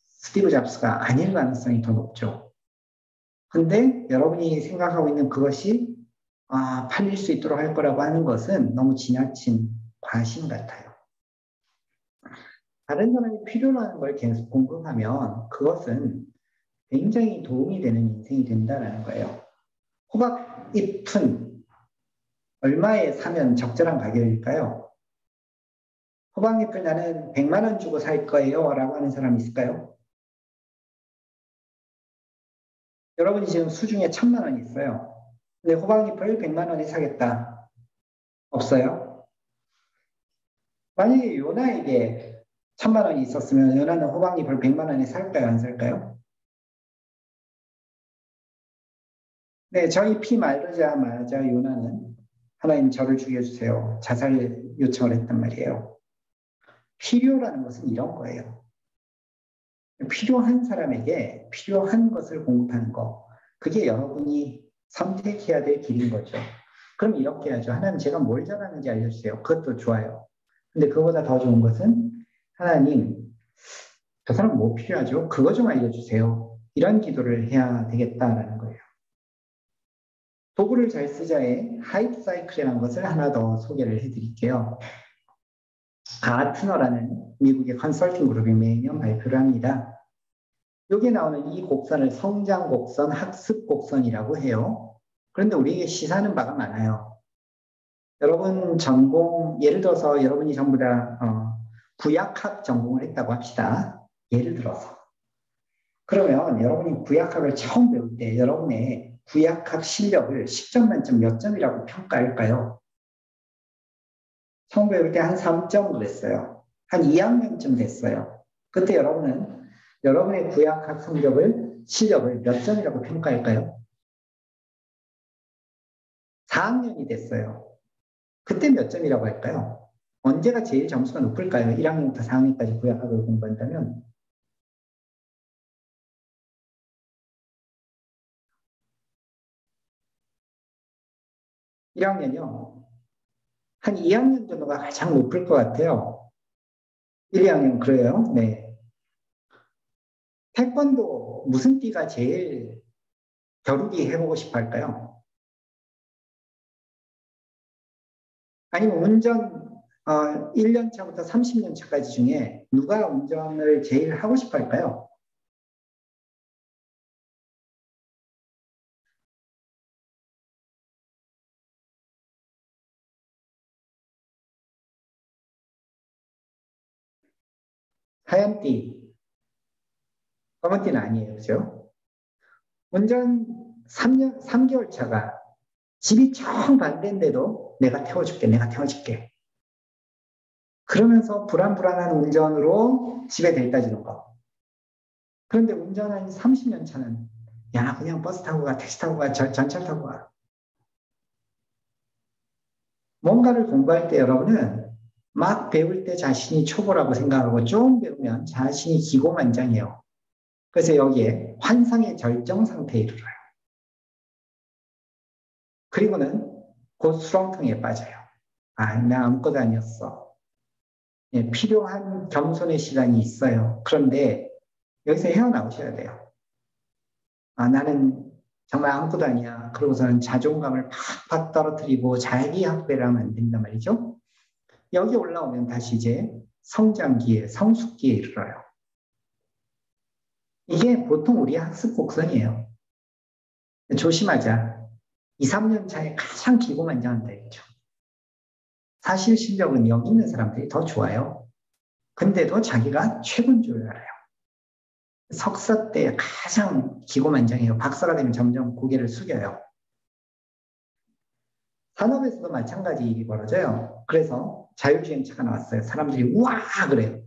스티브 잡스가 아닐 가능성이 더 높죠. 근데 여러분이 생각하고 있는 그것이 팔릴 수 있도록 할 거라고 하는 것은 너무 지나친 과신 같아요. 다른 사람이 필요로 하는 걸 계속 공급하면 그것은 굉장히 도움이 되는 인생이 된다는 거예요. 호박 잎은 얼마에 사면 적절한 가격일까요? 호박잎을 나는 100만 원 주고 살 거예요 라고 하는 사람 있을까요? 여러분이 지금 수중에 1000만 원이 있어요. 근데 호박잎을 100만 원에 사겠다. 없어요? 만약에 요나에게 1000만 원이 있었으면 요나는 호박잎을 100만 원에 살까요? 안 살까요? 네, 저희 피 마르자마자 요나는 하나님 저를 죽여주세요. 자살 요청을 했단 말이에요. 필요라는 것은 이런 거예요. 필요한 사람에게 필요한 것을 공급하는 거. 그게 여러분이 선택해야 될 길인 거죠. 그럼 이렇게 하죠. 하나님 제가 뭘 잘하는지 알려주세요. 그것도 좋아요. 근데 그보다 더 좋은 것은 하나님 저 사람 뭐 필요하죠? 그거 좀 알려주세요. 이런 기도를 해야 되겠다라는 거예요. 도구를 잘 쓰자의 하이프 사이클이라는 것을 하나 더 소개를 해드릴게요. 가트너라는 미국의 컨설팅 그룹이 매년 발표를 합니다. 여기 나오는 이 곡선을 성장 곡선, 학습 곡선이라고 해요. 그런데 우리에게 시사하는 바가 많아요. 여러분 전공, 예를 들어서 여러분이 전부 다 구약학 전공을 했다고 합시다. 예를 들어서. 그러면 여러분이 구약학을 처음 배울 때 여러분의 구약학 실력을 10점 만점 몇 점이라고 평가할까요? 처음 배울 때 한 3점 그랬어요. 한 2학년쯤 됐어요. 그때 여러분은 여러분의 구약학 실력을 몇 점이라고 평가할까요? 4학년이 됐어요. 그때 몇 점이라고 할까요? 언제가 제일 점수가 높을까요? 1학년부터 4학년까지 구약학을 공부한다면? 1학년이요. 한 2학년 정도가 가장 높을 것 같아요. 1, 2학년 그래요? 네. 태권도 무슨 띠가 제일 겨루기 해보고 싶어 할까요? 아니면 운전 1년 차부터 30년 차까지 중에 누가 운전을 제일 하고 싶어 할까요? 하얀 띠, 검은 띠는 아니에요. 그죠? 운전 3개월 차가 집이 정반대인데도 내가 태워줄게, 내가 태워줄게. 그러면서 불안불안한 운전으로 집에 데려다 주는 거. 그런데 운전한 30년 차는 야, 나 그냥 버스 타고 가, 택시 타고 가, 전철 타고 가. 뭔가를 공부할 때 여러분은 막 배울 때 자신이 초보라고 생각하고 좀 배우면 자신이 기고만장해요. 그래서 여기에 환상의 절정 상태에 이르러요. 그리고는 곧 수렁통에 빠져요. 아, 나 아무것도 아니었어. 예, 필요한 겸손의 시간이 있어요. 그런데 여기서 헤어나오셔야 돼요. 아, 나는 정말 아무것도 아니야. 그러고서는 자존감을 팍팍 떨어뜨리고 자기 학대를 하면 안 된단 말이죠. 여기 올라오면 다시 이제 성장기에, 성숙기에 이르러요. 이게 보통 우리의 학습 곡선이에요. 조심하자. 2, 3년 차에 가장 기고만장한다 했죠. 사실 실력은 여기 있는 사람들이 더 좋아요. 근데도 자기가 최고인 줄 알아요. 석사 때 가장 기고만장해요. 박사가 되면 점점 고개를 숙여요. 산업에서도 마찬가지 일이 벌어져요. 그래서 자율주행차가 나왔어요. 사람들이 우와 그래요.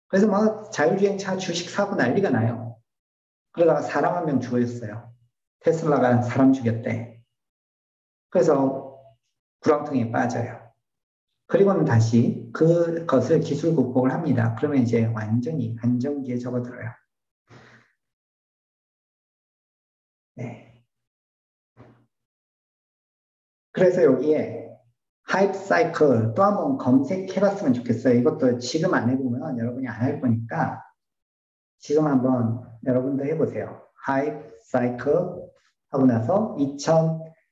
그래서 막 자율주행차 주식 사고 난리가 나요. 그러다가 사람 한 명 죽었어요. 테슬라가 사람 죽였대. 그래서 구렁텅이에 빠져요. 그리고는 다시 그것을 기술 극복을 합니다. 그러면 이제 완전히 안정기에 접어들어요. 네. 그래서 여기에 하이프 사이클 또 한번 검색해봤으면 좋겠어요. 이것도 지금 안 해보면 여러분이 안 할 거니까 지금 한번 여러분도 해보세요. 하이프 사이클 하고 나서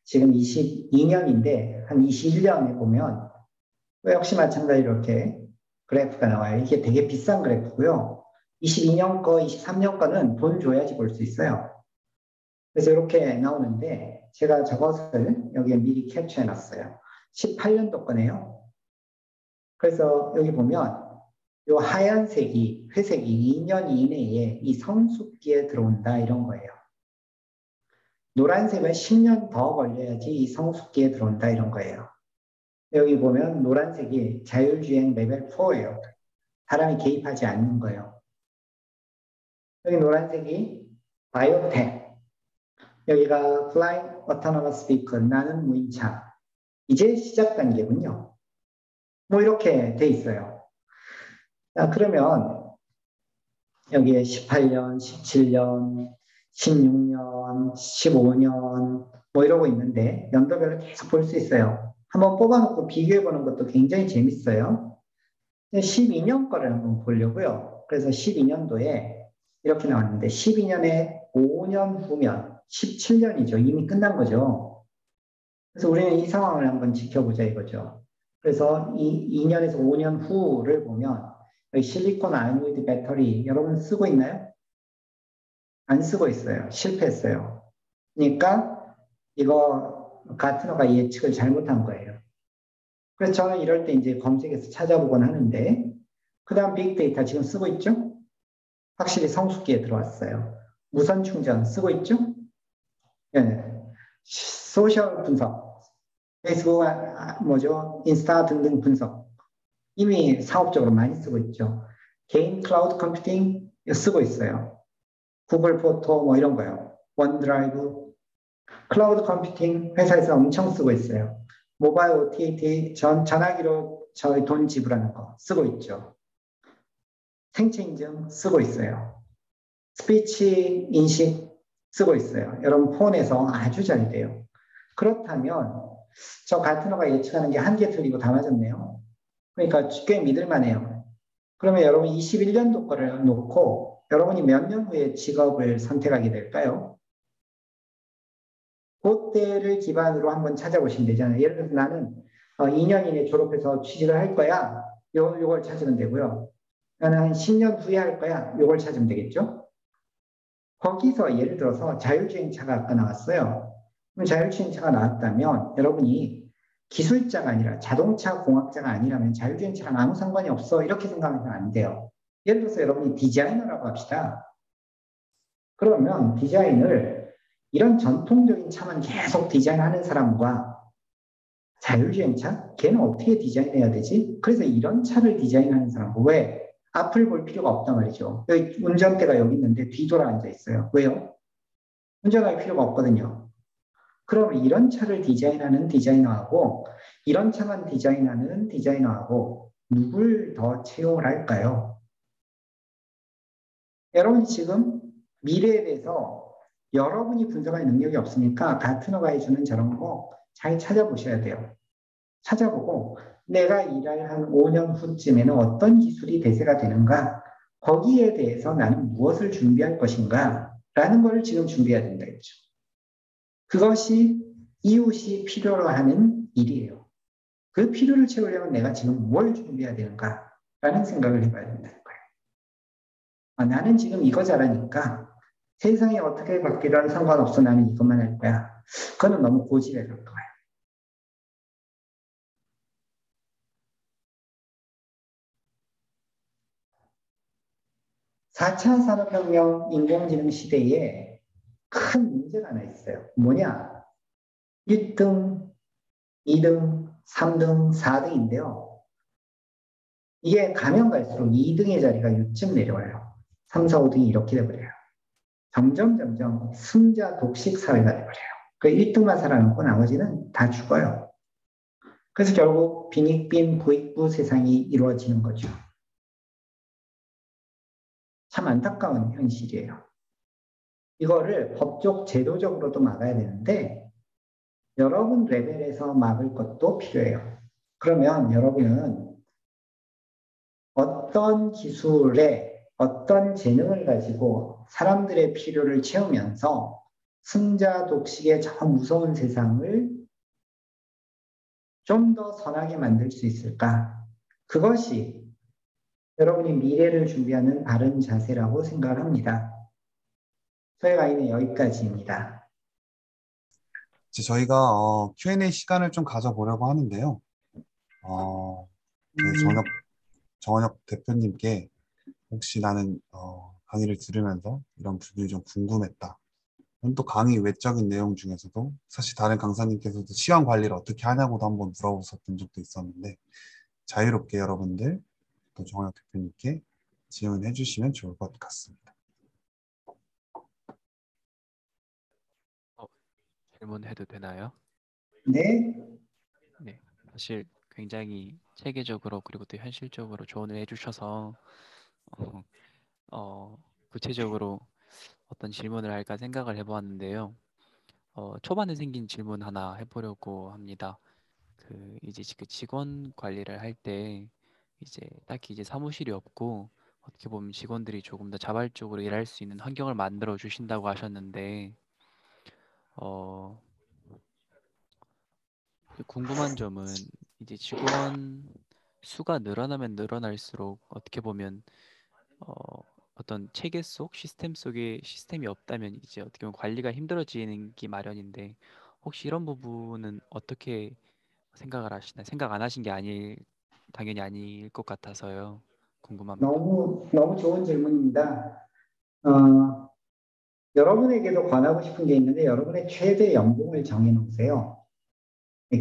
지금 22년인데 한 21년에 보면 역시 마찬가지로 이렇게 그래프가 나와요. 이게 되게 비싼 그래프고요. 22년 거, 23년 거는 돈 줘야지 볼 수 있어요. 그래서 이렇게 나오는데 제가 저것을 여기에 미리 캡처해 놨어요. 18년도 거네요. 그래서 여기 보면 이 하얀색이 회색이 2년 이내에 이 성숙기에 들어온다 이런 거예요. 노란색은 10년 더 걸려야지 이 성숙기에 들어온다 이런 거예요. 여기 보면 노란색이 자율주행 레벨 4예요. 사람이 개입하지 않는 거예요. 여기 노란색이 바이오텍, 여기가 Flying Autonomous Vehicle, 나는 무인차. 이제 시작 단계군요. 뭐 이렇게 돼 있어요. 자, 그러면 여기에 18년, 17년, 16년, 15년 뭐 이러고 있는데 연도별로 계속 볼 수 있어요. 한번 뽑아놓고 비교해보는 것도 굉장히 재밌어요. 12년 거를 한번 보려고요. 그래서 12년도에 이렇게 나왔는데 12년에 5년 후면 17년이죠. 이미 끝난 거죠. 그래서 우리는 이 상황을 한번 지켜보자 이거죠. 그래서 이 2년에서 5년 후를 보면 여기 실리콘 아노이드 배터리 여러분 쓰고 있나요? 안 쓰고 있어요. 실패했어요. 그러니까 이거 가트너가 예측을 잘못한 거예요. 그래서 저는 이럴 때 이제 검색해서 찾아보곤 하는데 그 다음 빅데이터 지금 쓰고 있죠? 확실히 성숙기에 들어왔어요. 무선 충전 쓰고 있죠? 네. 소셜 분석, 페이스북, 뭐죠? 인스타 등등 분석. 이미 사업적으로 많이 쓰고 있죠. 개인 클라우드 컴퓨팅 쓰고 있어요. 구글 포토 뭐 이런 거요. 원드라이브, 클라우드 컴퓨팅 회사에서 엄청 쓰고 있어요. 모바일 OTT 전화기로 저희 돈 지불하는 거 쓰고 있죠. 생체 인증 쓰고 있어요. 스피치 인식 쓰고 있어요. 여러분 폰에서 아주 잘 돼요. 그렇다면 저 가트너가 예측하는 게 한 개 틀리고 다 맞았네요. 그러니까 꽤 믿을만해요. 그러면 여러분 21년도 거를 놓고 여러분이 몇 년 후에 직업을 선택하게 될까요? 그때를 기반으로 한번 찾아보시면 되잖아요. 예를 들어서 나는 2년 이내 졸업해서 취직을 할 거야. 요걸 찾으면 되고요. 나는 한 10년 후에 할 거야. 요걸 찾으면 되겠죠? 거기서 예를 들어서 자율주행차가 아까 나왔어요. 그럼 자율주행차가 나왔다면 여러분이 기술자가 아니라 자동차 공학자가 아니라면 자율주행차랑 아무 상관이 없어. 이렇게 생각하면 안 돼요. 예를 들어서 여러분이 디자이너라고 합시다. 그러면 디자인을 이런 전통적인 차만 계속 디자인하는 사람과 자율주행차? 걔는 어떻게 디자인해야 되지? 그래서 이런 차를 디자인하는 사람. 왜? 앞을 볼 필요가 없단 말이죠. 여기 운전대가 여기 있는데 뒤돌아 앉아 있어요. 왜요? 운전할 필요가 없거든요. 그럼 이런 차를 디자인하는 디자이너하고 이런 차만 디자인하는 디자이너하고 누굴 더 채용을 할까요? 여러분이 지금 미래에 대해서 여러분이 분석할 능력이 없으니까 가트너가 해주는 저런 거 잘 찾아보셔야 돼요. 찾아보고 내가 일할 한 5년 후쯤에는 어떤 기술이 대세가 되는가? 거기에 대해서 나는 무엇을 준비할 것인가? 라는 걸 지금 준비해야 된다 했죠. 그것이 이웃이 필요로 하는 일이에요. 그 필요를 채우려면 내가 지금 뭘 준비해야 되는가? 라는 생각을 해봐야 된다는 거예요. 나는 지금 이거 잘하니까 세상이 어떻게 바뀌든 상관없어. 나는 이것만 할 거야. 그거는 너무 고집에 가까워요. 4차 산업혁명 인공지능 시대에 큰 문제가 하나 있어요. 뭐냐? 1등, 2등, 3등, 4등인데요. 이게 가면 갈수록 2등의 자리가 요쯤 내려와요. 3, 4, 5등이 이렇게 돼버려요. 점점 승자 독식 사회가 돼버려요. 그 1등만 살아남고 나머지는 다 죽어요. 그래서 결국 빈익빈 부익부 세상이 이루어지는 거죠. 참 안타까운 현실이에요. 이거를 법적 제도적으로도 막아야 되는데 여러분 레벨에서 막을 것도 필요해요. 그러면 여러분은 어떤 기술에 어떤 재능을 가지고 사람들의 필요를 채우면서 승자 독식의 저 무서운 세상을 좀 더 선하게 만들 수 있을까? 그것이 여러분이 미래를 준비하는 바른 자세라고 생각을 합니다. 저희 강의는 여기까지입니다. 이제 저희가 Q&A 시간을 좀 가져보려고 하는데요. 정원혁 대표님께 혹시 나는 강의를 들으면서 이런 부분이 좀 궁금했다. 또 강의 외적인 내용 중에서도 사실 다른 강사님께서도 시간 관리를 어떻게 하냐고도 한번 물어보셨던 적도 있었는데 자유롭게 여러분들 또 정원혁 대표님께 질문해 주시면 좋을 것 같습니다. 질문해도 되나요? 네. 네, 사실 굉장히 체계적으로 그리고 또 현실적으로 조언을 해주셔서 어, 구체적으로 어떤 질문을 할까 생각을 해보았는데요. 초반에 생긴 질문 하나 해보려고 합니다. 이제 그 직원 관리를 할 때 이제 딱히 이제 사무실이 없고 어떻게 보면 직원들이 조금 더 자발적으로 일할 수 있는 환경을 만들어 주신다고 하셨는데 궁금한 점은 이제 직원 수가 늘어나면 늘어날수록 어떻게 보면 어, 어떤 체계 속 시스템 속에 시스템이 없다면 이제 어떻게 보면 관리가 힘들어지는 게 마련인데 혹시 이런 부분은 어떻게 생각을 하시나요? 생각 안 하신 게 당연히 아닐 것 같아서요. 궁금합니다. 너무 좋은 질문입니다. 어, 여러분에게도 권하고 싶은 게 있는데 여러분의 최대 연봉을 정해 놓으세요.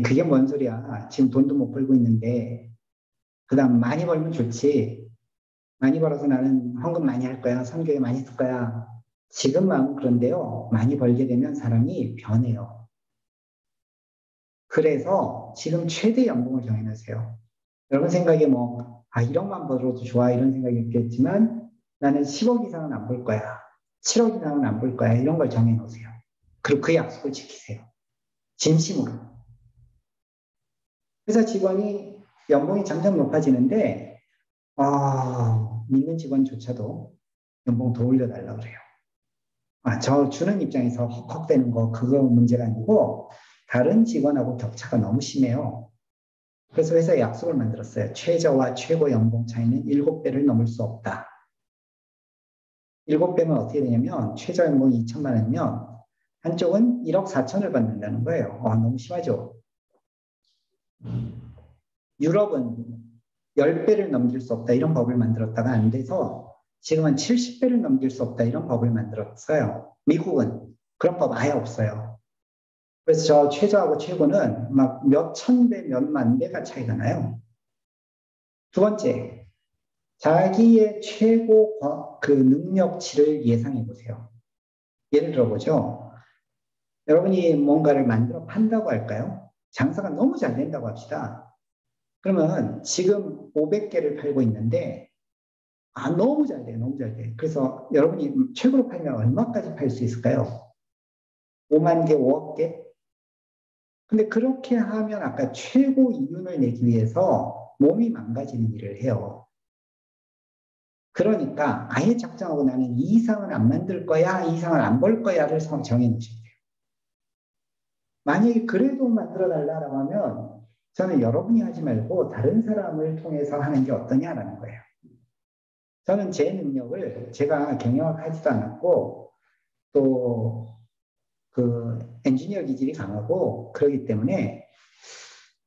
그게 뭔 소리야? 지금 돈도 못 벌고 있는데 그다음 많이 벌면 좋지. 많이 벌어서 나는 헌금 많이 할 거야. 선교에 많이 쓸 거야. 지금 마음은 그런데요. 많이 벌게 되면 사람이 변해요. 그래서 지금 최대 연봉을 정해놓으세요. 여러분 생각에 뭐, 1억만 벌어도 좋아. 이런 생각이 있겠지만 나는 10억 이상은 안 벌 거야. 7억 이상은 안 벌 거야. 이런 걸 정해놓으세요. 그리고 그 약속을 지키세요. 진심으로. 회사 직원이 연봉이 점점 높아지는데, 믿는 직원조차도 연봉 더 올려달라고 그래요. 저 주는 입장에서 헉헉대는 거, 그거 문제가 아니고, 다른 직원하고 격차가 너무 심해요. 그래서 회사에 약속을 만들었어요. 최저와 최고 연봉 차이는 7배를 넘을 수 없다. 7배면 어떻게 되냐면, 최저 연봉이 2천만 원이면, 한쪽은 1억 4천을 받는다는 거예요. 너무 심하죠? 유럽은 10배를 넘길 수 없다. 이런 법을 만들었다가 안 돼서, 지금은 70배를 넘길 수 없다. 이런 법을 만들었어요. 미국은 그런 법 아예 없어요. 그래서 저 최저하고 최고는 막 몇 천 배, 몇 만 배가 차이가 나요. 두 번째, 자기의 최고 그 능력치를 예상해 보세요. 예를 들어 보죠. 여러분이 뭔가를 만들어 판다고 할까요? 장사가 너무 잘 된다고 합시다. 그러면 지금 500개를 팔고 있는데, 너무 잘 돼, 너무 잘 돼. 그래서 여러분이 최고로 팔면 얼마까지 팔 수 있을까요? 5만 개, 5억 개? 근데 그렇게 하면 아까 최고 이윤을 내기 위해서 몸이 망가지는 일을 해요. 그러니까 아예 작정하고 나는 이 이상은 안 만들 거야, 이 이상은 안 벌 거야를 정해 놓으시면 돼요. 만약에 그래도 만들어 달라고 하면 저는 여러분이 하지 말고 다른 사람을 통해서 하는 게 어떠냐라는 거예요. 저는 제 능력을 제가 경영학하지도 않았고 또 그 엔지니어 기질이 강하고 그러기 때문에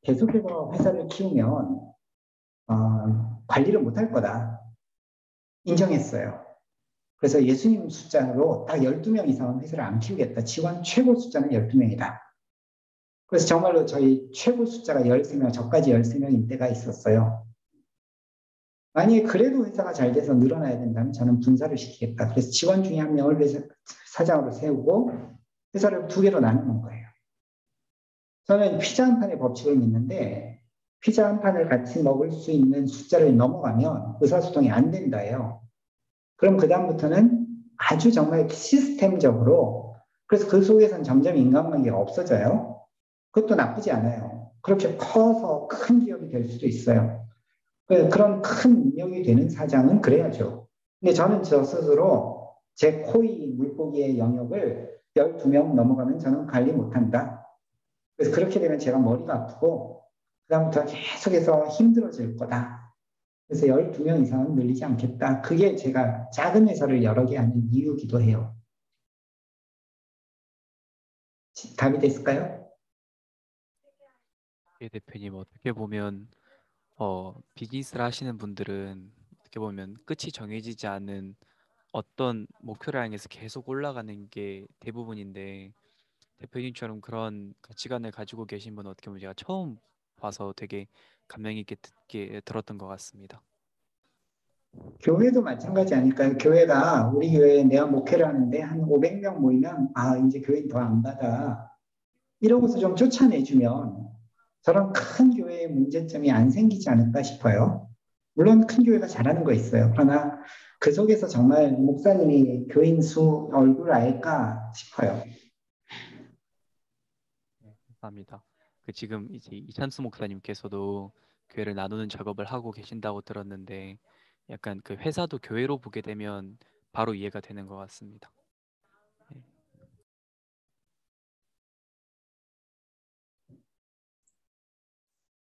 계속해서 회사를 키우면 관리를 못할 거다 인정했어요. 그래서 예수님 숫자로 딱 12명 이상은 회사를 안 키우겠다. 직원 최고 숫자는 12명이다. 그래서 정말로 저희 최고 숫자가 13명, 저까지 13명인 때가 있었어요. 만약에 그래도 회사가 잘 돼서 늘어나야 된다면 저는 분사를 시키겠다. 그래서 직원 중에 한 명을 사장으로 세우고 회사를 2개로 나누는 거예요. 저는 피자 한 판의 법칙을 믿는데 피자 한 판을 같이 먹을 수 있는 숫자를 넘어가면 의사소통이 안 된다예요. 그럼 그다음부터는 아주 정말 시스템적으로 그래서 그 속에서는 점점 인간관계가 없어져요. 그것도 나쁘지 않아요. 그렇게 커서 큰 기업이 될 수도 있어요. 그런 큰 능력이 되는 사장은 그래야죠. 근데 저는 저 스스로 제 코이 물고기의 영역을 12명 넘어가면 저는 관리 못한다. 그래서 그렇게 되면 제가 머리가 아프고 그다음부터 계속해서 힘들어질 거다. 그래서 12명 이상은 늘리지 않겠다. 그게 제가 작은 회사를 여러 개 하는 이유기도 해요. 답이 됐을까요? 예, 대표님 어떻게 보면 비즈니스를 하시는 분들은 어떻게 보면 끝이 정해지지 않은 어떤 목표를 향해서 계속 올라가는 게 대부분인데 대표님처럼 그런 가치관을 가지고 계신 분은 어떻게 보면 제가 처음 봐서 되게 감명 있게 듣게 들었던 것 같습니다. 교회도 마찬가지 아닐까요? 교회가 우리 교회에 내가 목회를 하는데 한 500명 모이면 이제 교회는 더 안 받아. 이러고서 좀 쫓아내주면 저런 큰 교회의 문제점이 안 생기지 않을까 싶어요. 물론 큰 교회가 잘하는 거 있어요. 그러나 그 속에서 정말 목사님이 교인 수 얼굴을 알까 싶어요. 감사합니다. 그 지금 이제 이찬수 목사님께서도 교회를 나누는 작업을 하고 계신다고 들었는데 약간 그 회사도 교회로 보게 되면 바로 이해가 되는 것 같습니다. 네.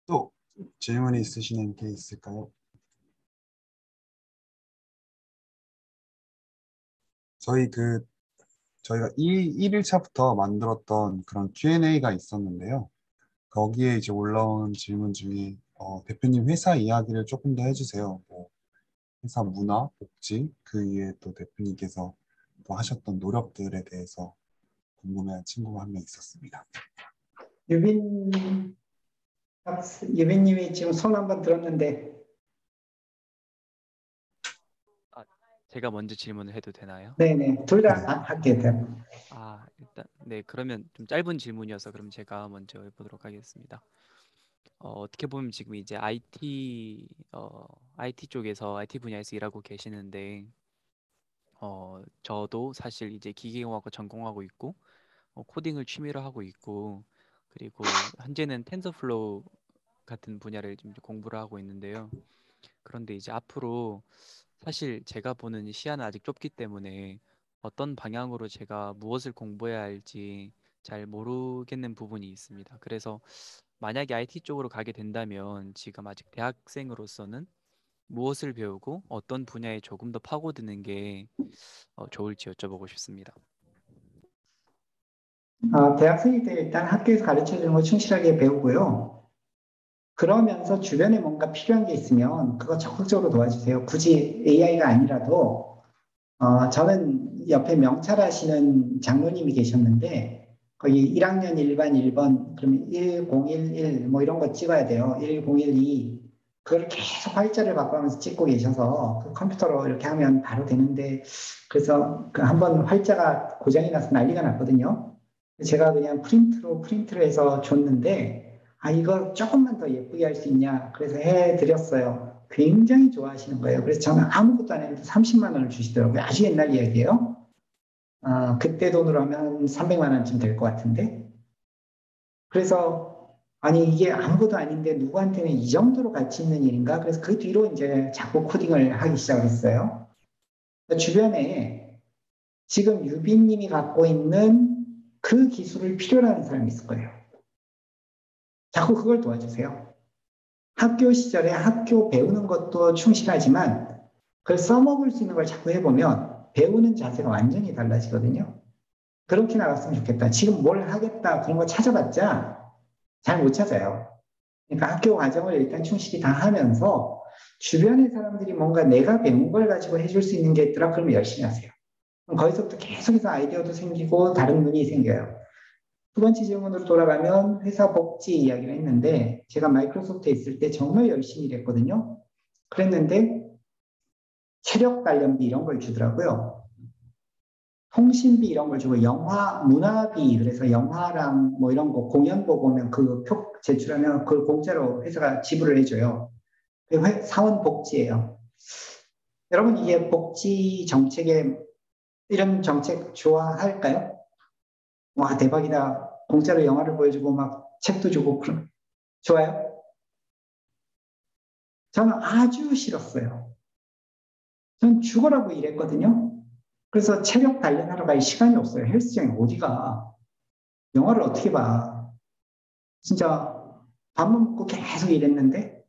또 질문이 있으시는 게 있을까요? 저희 저희가 1일차부터 만들었던 그런 Q&A가 있었는데요. 거기에 이제 올라온 질문 중에 대표님 회사 이야기를 조금 더 해주세요. 뭐 회사 문화, 복지, 그 이외에 또 대표님께서 또 하셨던 노력들에 대해서 궁금해한 친구가 한 명 있었습니다. 유빈 유빈님이 지금 손 한번 들었는데, 제가 먼저 질문을 해도 되나요? 네네, 둘 다 네. 할게요. 일단 네, 그러면 좀 짧은 질문이어서 그럼 제가 먼저 해보도록 하겠습니다. 어떻게 보면 지금 이제 IT 쪽에서 IT 분야에서 일하고 계시는데 저도 사실 이제 기계공학과 전공하고 있고 코딩을 취미로 하고 있고 그리고 현재는 텐서플로우 같은 분야를 좀 공부를 하고 있는데요. 그런데 이제 앞으로 사실 제가 보는 시야는 아직 좁기 때문에 어떤 방향으로 제가 무엇을 공부해야 할지 잘 모르겠는 부분이 있습니다. 그래서 만약에 IT 쪽으로 가게 된다면 지금 아직 대학생으로서는 무엇을 배우고 어떤 분야에 조금 더 파고드는 게 좋을지 여쭤보고 싶습니다. 대학생일 때 일단 학교에서 가르쳐 주는 거 충실하게 배우고요. 그러면서 주변에 뭔가 필요한 게 있으면 그거 적극적으로 도와주세요. 굳이 AI가 아니라도, 저는 옆에 명찰하시는 장로님이 계셨는데, 거기 1학년 1반 1번, 그러면 1011, 뭐 이런 거 찍어야 돼요. 1012. 그걸 계속 활자를 바꿔가면서 찍고 계셔서 그 컴퓨터로 이렇게 하면 바로 되는데, 그래서 그 한번 활자가 고장이 나서 난리가 났거든요. 제가 그냥 프린트로 해서 줬는데, 이거 조금만 더 예쁘게 할 수 있냐? 그래서 해드렸어요. 굉장히 좋아하시는 거예요. 그래서 저는 아무것도 안 했는데 30만 원을 주시더라고요. 아주 옛날 이야기예요. 그때 돈으로 하면 한 300만 원쯤 될 것 같은데. 그래서, 아니, 이게 아무것도 아닌데 누구한테는 이 정도로 가치 있는 일인가? 그래서 그 뒤로 이제 자꾸 코딩을 하기 시작했어요. 주변에 지금 유빈님이 갖고 있는 그 기술을 필요로 하는 사람이 있을 거예요. 자꾸 그걸 도와주세요. 학교 시절에 학교 배우는 것도 충실하지만 그걸 써먹을 수 있는 걸 자꾸 해보면 배우는 자세가 완전히 달라지거든요. 그렇게 나갔으면 좋겠다. 지금 뭘 하겠다 그런 거 찾아봤자 잘 못 찾아요. 그러니까 학교 과정을 일단 충실히 다 하면서 주변의 사람들이 뭔가 내가 배운 걸 가지고 해줄 수 있는 게 있더라. 그러면 열심히 하세요. 그럼 거기서부터 계속해서 아이디어도 생기고 다른 눈이 생겨요. 두 번째 질문으로 돌아가면 회사 복지 이야기를 했는데 제가 마이크로소프트에 있을 때 정말 열심히 일했거든요. 그랬는데 체력 관련비 이런 걸 주더라고요. 통신비 이런 걸 주고 영화 문화비 그래서 영화랑 뭐 이런 거 공연 보고 오면 그 표 제출하면 그걸 공짜로 회사가 지불을 해줘요. 그게 사원 복지예요. 여러분 이게 복지 정책에 이런 정책 좋아할까요? 와 대박이다. 공짜로 영화를 보여주고 막 책도 주고 그럼 좋아요? 저는 아주 싫었어요. 전 죽어라고 일했거든요. 그래서 체력 단련하러 갈 시간이 없어요. 헬스장에 어디가. 영화를 어떻게 봐. 진짜 밥만 먹고 계속 일했는데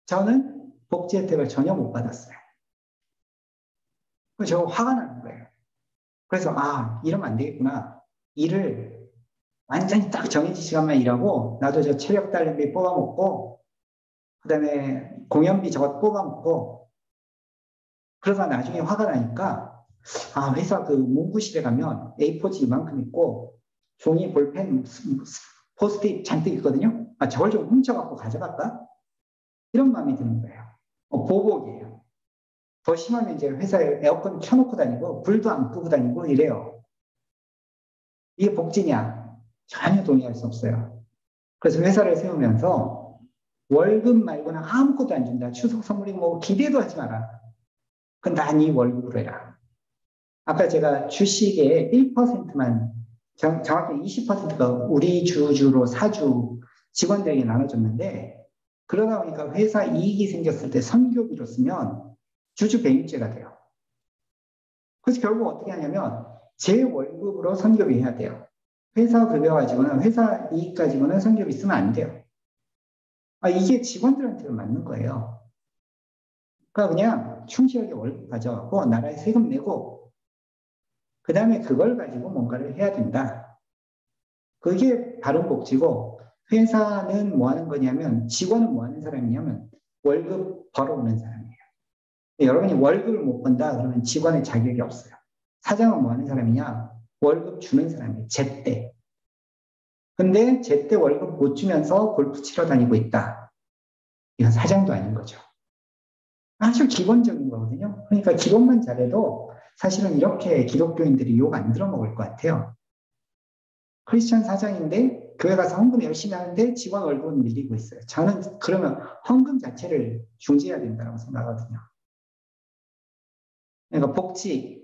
저는 복지 혜택을 전혀 못 받았어요. 그래서 저 화가 나는 거예요. 그래서 이러면 안 되겠구나. 일을 완전히 딱 정해진 시간만 일하고 나도 저 체력 단련비 뽑아먹고 그다음에 공연비 저것 뽑아먹고 그러다 나중에 화가 나니까 회사 그 문구실에 가면 A4지 이만큼 있고 종이 볼펜 포스트잇 잔뜩 있거든요. 저걸 좀 훔쳐갖고 가져갈까? 이런 마음이 드는 거예요. 보복이에요. 더 심하면 이제 회사에 에어컨 켜놓고 다니고 불도 안 끄고 다니고 이래요. 이게 복지냐? 전혀 동의할 수 없어요. 그래서 회사를 세우면서 월급 말고는 아무것도 안 준다. 추석 선물이 뭐 기대도 하지 마라. 그건 다 네 월급으로 해라. 아까 제가 주식의 1%만 정확히 20%가 우리 주주로 사주 직원들에게 나눠줬는데 그러다 보니까 회사 이익이 생겼을 때 선교비로 쓰면 주주 배임죄가 돼요. 그래서 결국 어떻게 하냐면 제 월급으로 선교비 해야 돼요. 회사 급여 가지고는 회사 이익 가지고는 선교비 쓰면 안 돼요. 이게 직원들한테는 맞는 거예요. 그러니까 그냥 충실하게 월급 가져가고 나라에 세금 내고 그 다음에 그걸 가지고 뭔가를 해야 된다. 그게 바른 복지고 회사는 뭐 하는 거냐면 직원은 뭐 하는 사람이냐면 월급 벌어오는 사람이에요. 여러분이 월급을 못 번다 그러면 직원의 자격이 없어요. 사장은 뭐 하는 사람이냐? 월급 주는 사람이에요. 제때. 근데 제때 월급 못 주면서 골프 치러 다니고 있다. 이건 사장도 아닌 거죠. 아주 기본적인 거거든요. 그러니까 기본만 잘해도 사실은 이렇게 기독교인들이 욕 안 들어먹을 것 같아요. 크리스천 사장인데 교회 가서 헌금 열심히 하는데 직원 월급은 밀리고 있어요. 저는 그러면 헌금 자체를 중지해야 된다고 생각하거든요. 그러니까 복지,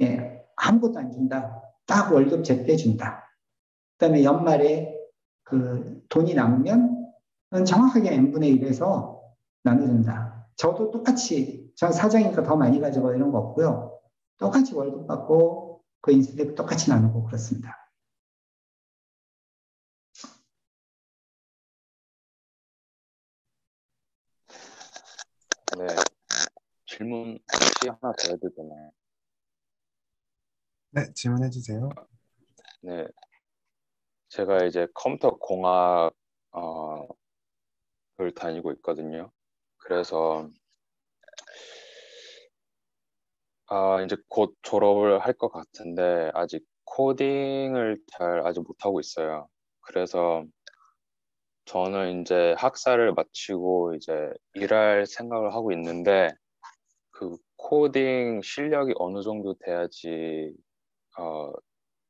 예, 아무것도 안 준다. 딱 월급 제때 준다. 그다음에 연말에 그 돈이 남으면 정확하게 n분의 1에서 나눠준다. 저도 똑같이, 전 사장이니까 더 많이 가져가 이런 거 없고요. 똑같이 월급 받고 그 인센티브 똑같이 나누고 그렇습니다. 네, 질문 혹시 하나 더 해도 되나요? 네, 질문해 주세요. 네, 제가 이제 컴퓨터 공학을 다니고 있거든요. 그래서 이제 곧 졸업을 할 것 같은데 아직 코딩을 잘 아직 못하고 있어요. 그래서 저는 이제 학사를 마치고 이제 일할 생각을 하고 있는데 그 코딩 실력이 어느 정도 돼야지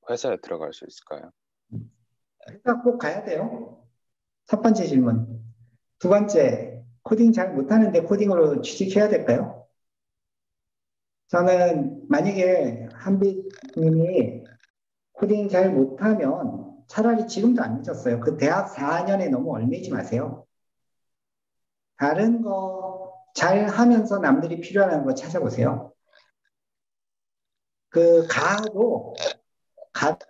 회사에 들어갈 수 있을까요? 회사 꼭 가야 돼요. 첫 번째 질문. 두 번째, 코딩 잘 못하는데 코딩으로 취직해야 될까요? 저는 만약에 한빛님이 코딩 잘 못하면 차라리 지금도 안 늦었어요. 그 대학 4년에 너무 얽매이지 마세요. 다른 거 잘 하면서 남들이 필요한 거 찾아보세요.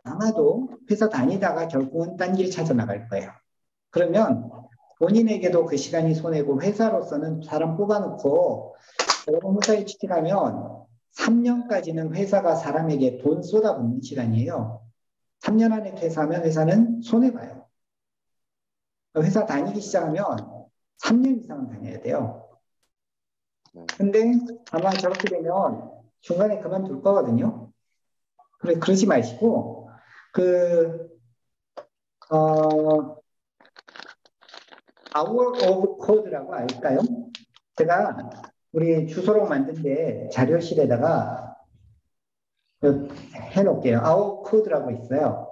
아마도 회사 다니다가 결국은 딴 길 찾아 나갈 거예요. 그러면 본인에게도 그 시간이 손해고 회사로서는 사람 뽑아놓고 여러분 회사에 취직하면 3년까지는 회사가 사람에게 돈 쏟아붓는 시간이에요. 3년 안에 퇴사하면 회사는 손해봐요. 회사 다니기 시작하면 3년 이상은 다녀야 돼요. 근데 아마 저렇게 되면 중간에 그만둘 거거든요. 그러지 마시고, Hour of Code라고 알까요? 제가 우리 주소록 만든데 자료실에다가 해놓을게요. Hour Code라고 있어요.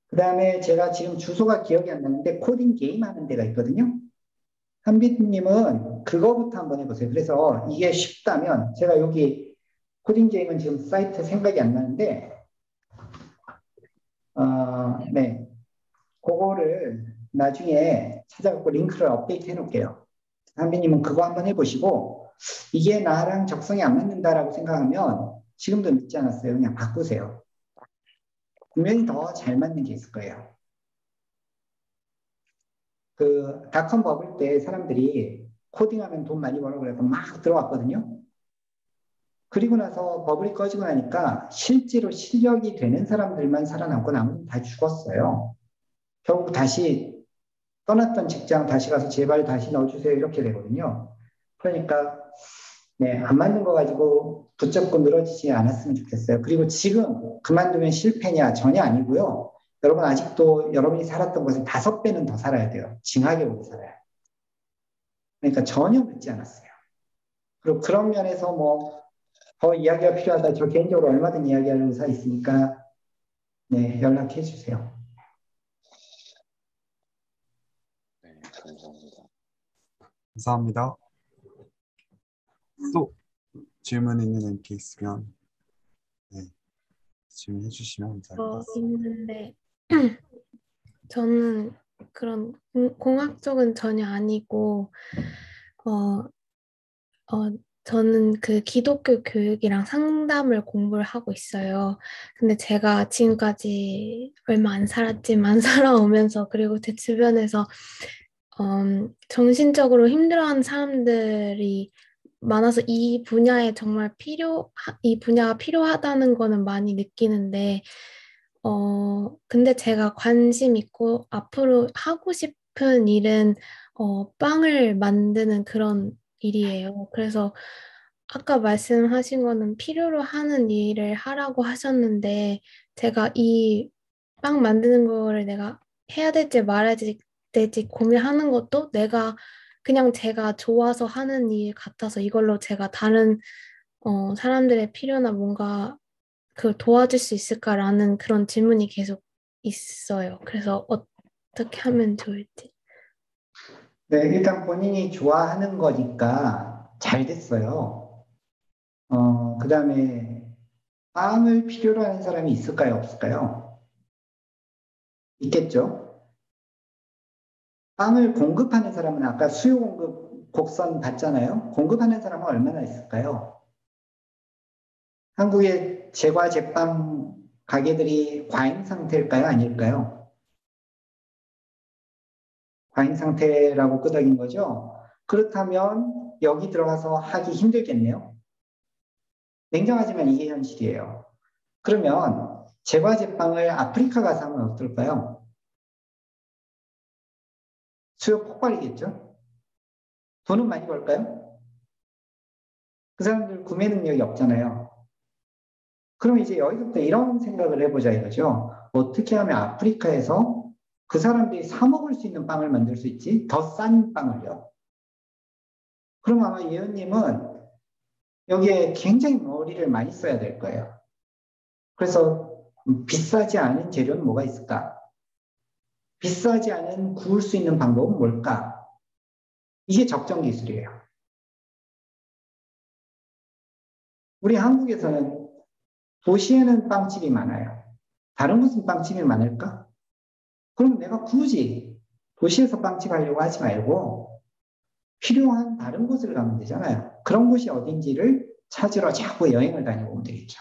그 다음에 제가 지금 주소가 기억이 안 나는데 코딩 게임 하는 데가 있거든요. 한빛님은 그거부터 한번 해보세요. 그래서 이게 쉽다면 제가 여기 코딩 게임은 지금 사이트 생각이 안 나는데 네, 그거를 나중에 찾아갖고 링크를 업데이트 해놓을게요. 한빛님은 그거 한번 해보시고 이게 나랑 적성이 안 맞는다라고 생각하면 지금도 늦지 않았어요. 그냥 바꾸세요. 분명히 더 잘 맞는 게 있을 거예요. 그 닷컴 버블 때 사람들이 코딩하면 돈 많이 벌어 그래서 막 들어왔거든요. 그리고 나서 버블이 꺼지고 나니까 실제로 실력이 되는 사람들만 살아남고 나머지는 다 죽었어요. 결국 다시 떠났던 직장 다시 가서 제발 다시 넣어주세요 이렇게 되거든요. 그러니까 네, 안 맞는 거 가지고 붙잡고 늘어지지 않았으면 좋겠어요. 그리고 지금 그만두면 실패냐 전혀 아니고요. 여러분 아직도 여러분이 살았던 곳에 5배는 더 살아야 돼요. 징하게 오래 살아요. 그러니까 전혀 늦지 않았어요. 그리고 그런 면에서 뭐 더 이야기가 필요하다. 저 개인적으로 얼마든 이야기할 의사 있으니까 네, 연락해 주세요. 네, 감사합니다. 감사합니다. 또 질문 있는 MK 있으면 네, 질문해 주시면 감사할 것 같습니다. 있는데 저는 그런 공학 쪽은 전혀 아니고 저는 그 기독교 교육이랑 상담을 공부를 하고 있어요. 근데 제가 지금까지 얼마 안 살았지만 살아오면서 그리고 제 주변에서 정신적으로 힘들어하는 사람들이 많아서 이 분야가 필요하다는 거는 많이 느끼는데, 근데 제가 관심 있고 앞으로 하고 싶은 일은, 빵을 만드는 그런 일이에요. 그래서 아까 말씀하신 거는 필요로 하는 일을 하라고 하셨는데, 제가 이 빵 만드는 거를 내가 해야 될지 말아야 될지 고민하는 것도 그냥 제가 좋아서 하는 일 같아서 이걸로 제가 다른 사람들의 필요나 뭔가 그걸 도와줄 수 있을까라는 그런 질문이 계속 있어요. 그래서 어떻게 하면 좋을지. 네, 일단 본인이 좋아하는 거니까 잘 됐어요. 그다음에 빵을 필요로 하는 사람이 있을까요, 없을까요? 있겠죠? 빵을 공급하는 사람은 아까 수요 공급 곡선 봤잖아요. 공급하는 사람은 얼마나 있을까요? 한국의 제과 제빵 가게들이 과잉 상태일까요? 아닐까요? 과잉 상태라고 끄덕인 거죠. 그렇다면 여기 들어가서 하기 힘들겠네요. 냉정하지만 이게 현실이에요. 그러면 제과 제빵을 아프리카 가서 하면 어떨까요? 수요 폭발이겠죠? 돈은 많이 벌까요? 그 사람들 구매 능력이 없잖아요. 그럼 이제 여기서부터 이런 생각을 해보자 이거죠. 어떻게 하면 아프리카에서 그 사람들이 사 먹을 수 있는 빵을 만들 수 있지? 더 싼 빵을요. 그럼 아마 예언님은 여기에 굉장히 머리를 많이 써야 될 거예요. 그래서 비싸지 않은 재료는 뭐가 있을까? 비싸지 않은 구울 수 있는 방법은 뭘까? 이게 적정 기술이에요. 우리 한국에서는 도시에는 빵집이 많아요. 다른 곳은 빵집이 많을까? 그럼 내가 굳이 도시에서 빵집 하려고 하지 말고 필요한 다른 곳을 가면 되잖아요. 그런 곳이 어딘지를 찾으러 자꾸 여행을 다녀보면 되겠죠.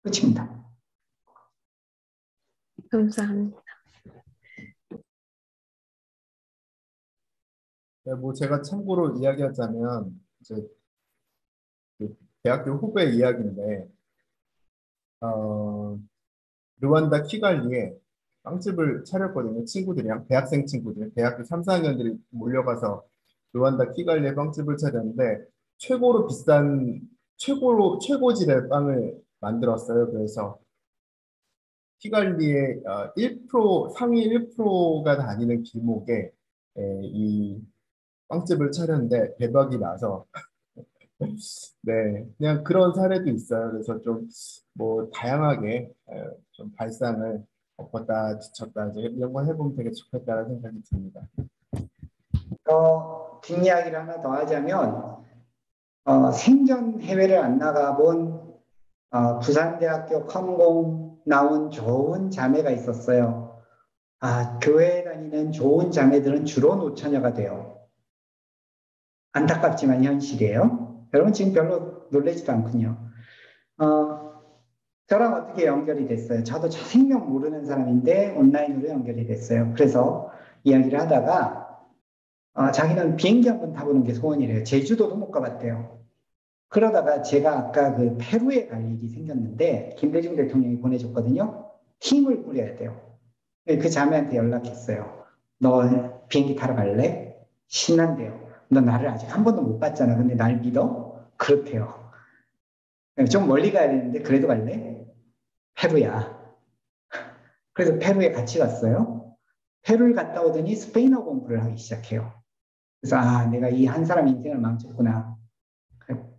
끝입니다. 감사합니다. 네, 뭐 제가 참고로 이야기하자면 이제 그 대학교 후배 이야기인데 어, 르완다 키갈리에 빵집을 차렸거든요. 친구들이랑 대학생 친구들, 대학교 3, 4학년들이 몰려가서 르완다 키갈리에 빵집을 차렸는데 최고로 비싼 최고질의 빵을 만들었어요. 그래서 키갈리의 1% 상위 1%가 다니는 길목에 이 빵집을 차렸는데 대박이 나서 네, 그냥 그런 사례도 있어요. 그래서 좀 뭐 다양하게 좀 발상을 엎었다 뒤쳤다 이제 이런 걸 해보면 되게 좋겠다는 생각이 듭니다. 뒷이야기를 하나 더 하자면 생전 해외를 안 나가본 부산대학교 컴공 나온 좋은 자매가 있었어요. 교회에 다니는 좋은 자매들은 주로 노처녀가 돼요. 안타깝지만 현실이에요. 여러분 지금 별로 놀라지도 않군요. 저랑 어떻게 연결이 됐어요? 저도 저 생명 모르는 사람인데 온라인으로 연결이 됐어요. 그래서 이야기를 하다가 자기는 비행기 한번 타보는 게 소원이래요. 제주도도 못 가봤대요. 그러다가 제가 아까 그 페루에 갈 일이 생겼는데 김대중 대통령이 보내줬거든요. 팀을 꾸려야 돼요. 그 자매한테 연락했어요. 너 비행기 타러 갈래? 신난대요. 너 나를 아직 한 번도 못 봤잖아. 근데 날 믿어? 그렇대요. 좀 멀리 가야 되는데 그래도 갈래? 페루야. 그래서 페루에 같이 갔어요. 페루를 갔다 오더니 스페인어 공부를 하기 시작해요. 그래서 내가 이 한 사람 인생을 망쳤구나.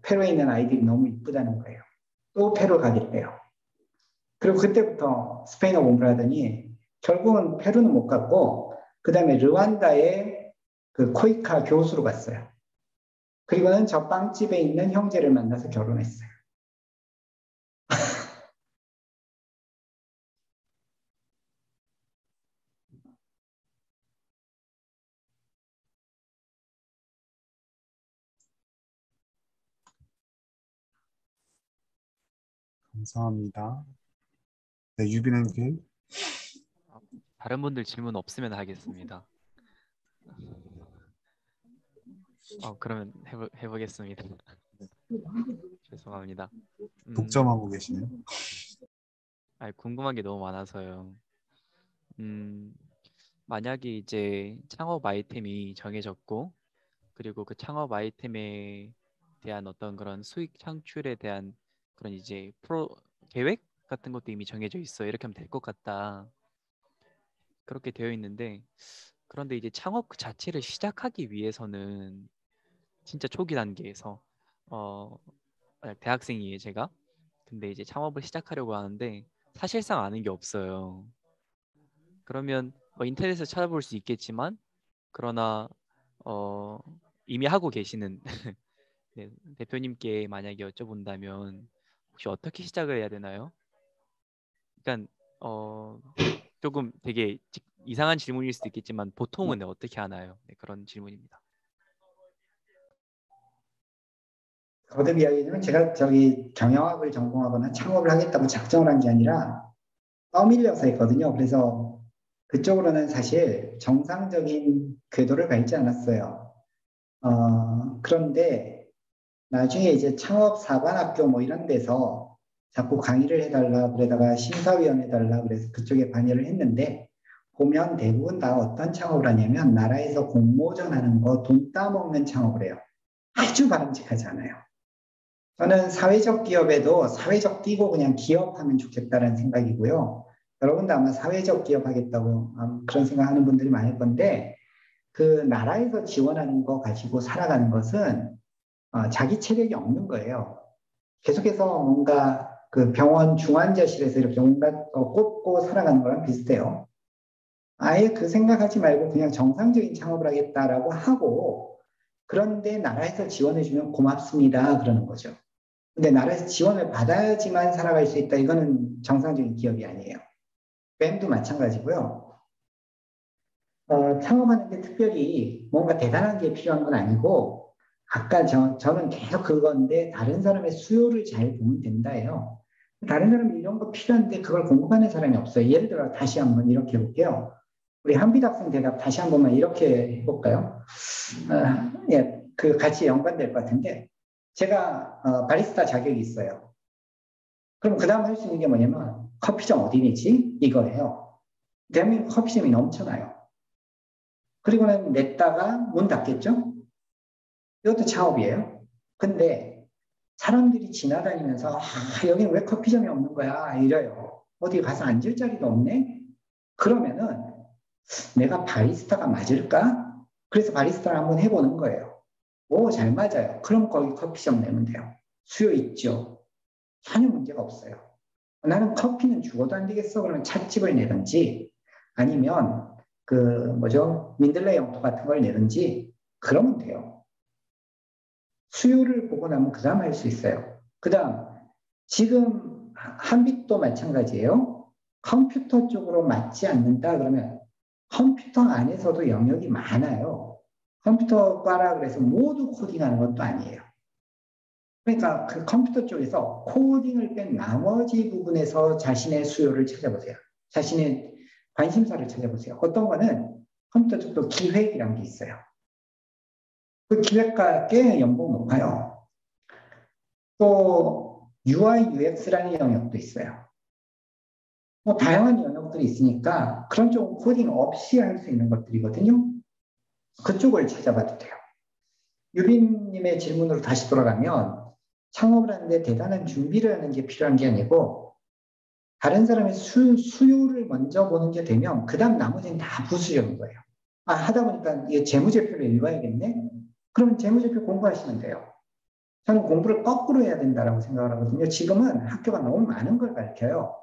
페루에 있는 아이들이 너무 이쁘다는 거예요. 또 페루 가겠대요. 그리고 그때부터 스페인어 공부를 하더니 결국은 페루는 못 갔고 그 다음에 르완다의 그 코이카 교수로 갔어요. 그리고는 저 빵집에 있는 형제를 만나서 결혼했어요. 감사합니다. 네, 유빈 앤 다른 분들 질문 없으면 하겠습니다. 그러면 해보겠습니다. 죄송합니다. 독점하고 계시네요. 궁금한 게 너무 많아서요. 만약에 이제 창업 아이템이 정해졌고, 그리고 그 창업 아이템에 대한 어떤 그런 수익 창출에 대한 그런 이제 계획 같은 것도 이미 정해져 있어. 이렇게 하면 될 것 같다. 그렇게 되어 있는데, 그런데 이제 창업 그 자체를 시작하기 위해서는 진짜 초기 단계에서 만약 대학생이에요, 제가. 근데 이제 창업을 시작하려고 하는데 사실상 아는 게 없어요. 그러면 인터넷에서 찾아볼 수 있겠지만, 그러나 이미 하고 계시는 네, 대표님께 만약에 여쭤본다면 혹시 어떻게 시작을 해야 되나요? 그러니까 조금 되게 이상한 질문일 수도 있겠지만 보통은 어떻게 하나요? 네, 그런 질문입니다. 거듭 이야기하면 제가 저기 경영학을 전공하거나 창업을 하겠다고 작정을 한 게 아니라 떠밀려서 했거든요. 그래서 그쪽으로는 사실 정상적인 궤도를 밟지 않았어요. 그런데 나중에 이제 창업사관학교 뭐 이런 데서 자꾸 강의를 해달라 그러다가 심사위원 해달라 그래서 그쪽에 관여를 했는데, 보면 대부분 다 어떤 창업을 하냐면 나라에서 공모전 하는 거 돈 따먹는 창업을 해요. 아주 바람직하지 않아요. 저는 사회적 기업에도 사회적 띄고 그냥 기업하면 좋겠다는 생각이고요. 여러분도 아마 사회적 기업 하겠다고 그런 생각하는 분들이 많을 건데, 그 나라에서 지원하는 거 가지고 살아가는 것은 자기 체력이 없는 거예요. 계속해서 뭔가 그 병원 중환자실에서 이렇게 뭔가 꽂고 살아가는 거랑 비슷해요. 아예 그 생각하지 말고 그냥 정상적인 창업을 하겠다라고 하고, 그런데 나라에서 지원해주면 고맙습니다 그러는 거죠. 근데 나라에서 지원을 받아야지만 살아갈 수 있다. 이거는 정상적인 기업이 아니에요. 뱀도 마찬가지고요. 창업하는데 특별히 뭔가 대단한 게 필요한 건 아니고, 아까 저는 계속 그건데 다른 사람의 수요를 잘 보면 된다예요. 다른 사람이 이런 거 필요한데 그걸 공급하는 사람이 없어요. 예를 들어 다시 한번 이렇게 해볼게요. 우리 한빛 학생 대답 다시 한 번만 이렇게 해볼까요? 예, 그 같이 연관될 것 같은데, 제가 바리스타 자격이 있어요. 그럼 그 다음 할 수 있는 게 뭐냐면 커피점 어디니지? 이거예요. 대한민국 커피점이 넘쳐나요. 그리고는 냈다가 문 닫겠죠? 이것도 창업이에요. 근데 사람들이 지나다니면서 여기는 왜 커피점이 없는 거야? 이래요. 어디 가서 앉을 자리도 없네? 그러면은 내가 바리스타가 맞을까? 그래서 바리스타를 한번 해보는 거예요. 오, 잘 맞아요. 그럼 거기 커피점 내면 돼요. 수요 있죠. 전혀 문제가 없어요. 나는 커피는 죽어도 안 되겠어. 그러면 찻집을 내든지 아니면 그 뭐죠? 민들레 영토 같은 걸 내든지 그러면 돼요. 수요를 보고 나면 그 다음 할 수 있어요. 그 다음 지금 한빛도 마찬가지예요. 컴퓨터 쪽으로 맞지 않는다 그러면 컴퓨터 안에서도 영역이 많아요. 컴퓨터과라 그래서 모두 코딩하는 것도 아니에요. 그러니까 그 컴퓨터 쪽에서 코딩을 뺀 나머지 부분에서 자신의 수요를 찾아보세요. 자신의 관심사를 찾아보세요. 어떤 거는 컴퓨터 쪽도 기획이란 게 있어요. 그 기획가께 연봉 높아요. 또 UI, UX라는 영역도 있어요. 뭐 다양한 영역들이 있으니까 그런 쪽 코딩 없이 할 수 있는 것들이거든요. 그쪽을 찾아봐도 돼요. 유빈님의 질문으로 다시 돌아가면 창업을 하는데 대단한 준비를 하는 게 필요한 게 아니고 다른 사람의 수요를 먼저 보는 게 되면 그 다음 나머지는 다 부수적인 거예요. 하다 보니까 이게 재무제표를 읽어야겠네? 그러면 재무제표 공부하시면 돼요. 저는 공부를 거꾸로 해야 된다고 생각을 하거든요. 지금은 학교가 너무 많은 걸 가르쳐요.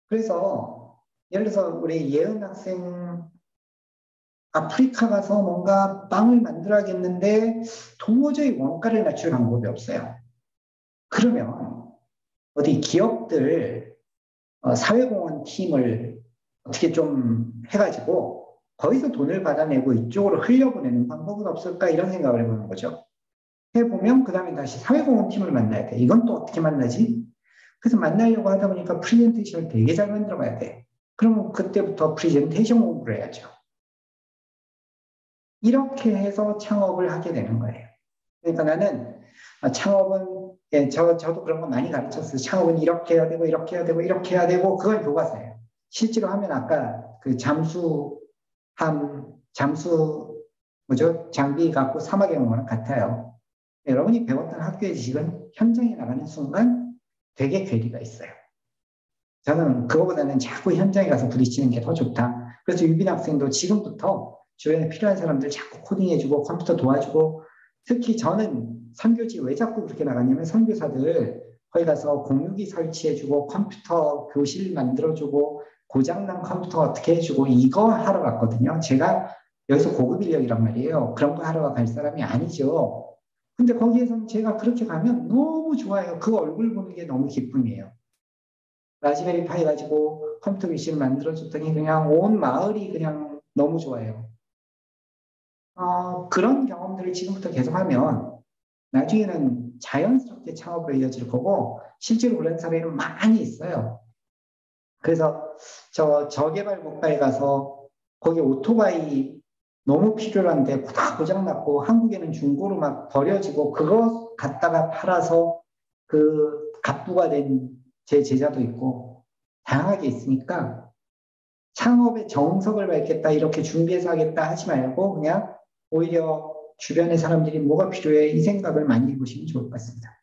그래서 예를 들어서 우리 예은 학생 아프리카 가서 뭔가 빵을 만들어야겠는데 도저히 원가를 낮출 방법이 없어요. 그러면 어디 기업들 사회공헌 팀을 어떻게 좀 해가지고 거기서 돈을 받아내고 이쪽으로 흘려보내는 방법은 없을까 이런 생각을 해보는 거죠. 해보면 그 다음에 다시 사회공헌 팀을 만나야 돼. 이건 또 어떻게 만나지? 그래서 만나려고 하다 보니까 프레젠테이션을 되게 잘 만들어 봐야 돼. 그러면 그때부터 프레젠테이션 공부를 해야죠. 이렇게 해서 창업을 하게 되는 거예요. 그러니까 나는 창업은, 예, 저도 그런 거 많이 가르쳤어요. 창업은 이렇게 해야 되고, 이렇게 해야 되고, 이렇게 해야 되고, 그건 교과서예요. 실제로 하면 아까 그 뭐죠? 장비 갖고 사막에 온 거랑 같아요. 여러분이 배웠던 학교의 지식은 현장에 나가는 순간 되게 괴리가 있어요. 저는 그거보다는 자꾸 현장에 가서 부딪히는 게 더 좋다. 그래서 유빈 학생도 지금부터 주변에 필요한 사람들 자꾸 코딩해주고 컴퓨터 도와주고, 특히 저는 선교지 왜 자꾸 그렇게 나갔냐면 선교사들 거기 가서 공유기 설치해주고 컴퓨터 교실 만들어주고 고장난 컴퓨터 어떻게 해주고 이거 하러 갔거든요. 제가 여기서 고급 인력이란 말이에요. 그런 거 하러 갈 사람이 아니죠. 근데 거기에서 제가 그렇게 가면 너무 좋아요. 그 얼굴 보는 게 너무 기쁨이에요. 라즈베리 파이 가지고 컴퓨터 교실을 만들어줬더니 그냥 온 마을이 그냥 너무 좋아요. 그런 경험들을 지금부터 계속하면 나중에는 자연스럽게 창업으로 이어질 거고, 실제로 그런 사례는 많이 있어요. 그래서 저개발 국가에 가서 거기 오토바이 너무 필요한데 다 고장났고 한국에는 중고로 막 버려지고 그거 갖다가 팔아서 그 갑부가 된 제 제자도 있고 다양하게 있으니까, 창업의 정석을 밟겠다 이렇게 준비해서 하겠다 하지 말고 그냥 오히려 주변의 사람들이 뭐가 필요해 이 생각을 많이 해보시면 좋을 것 같습니다.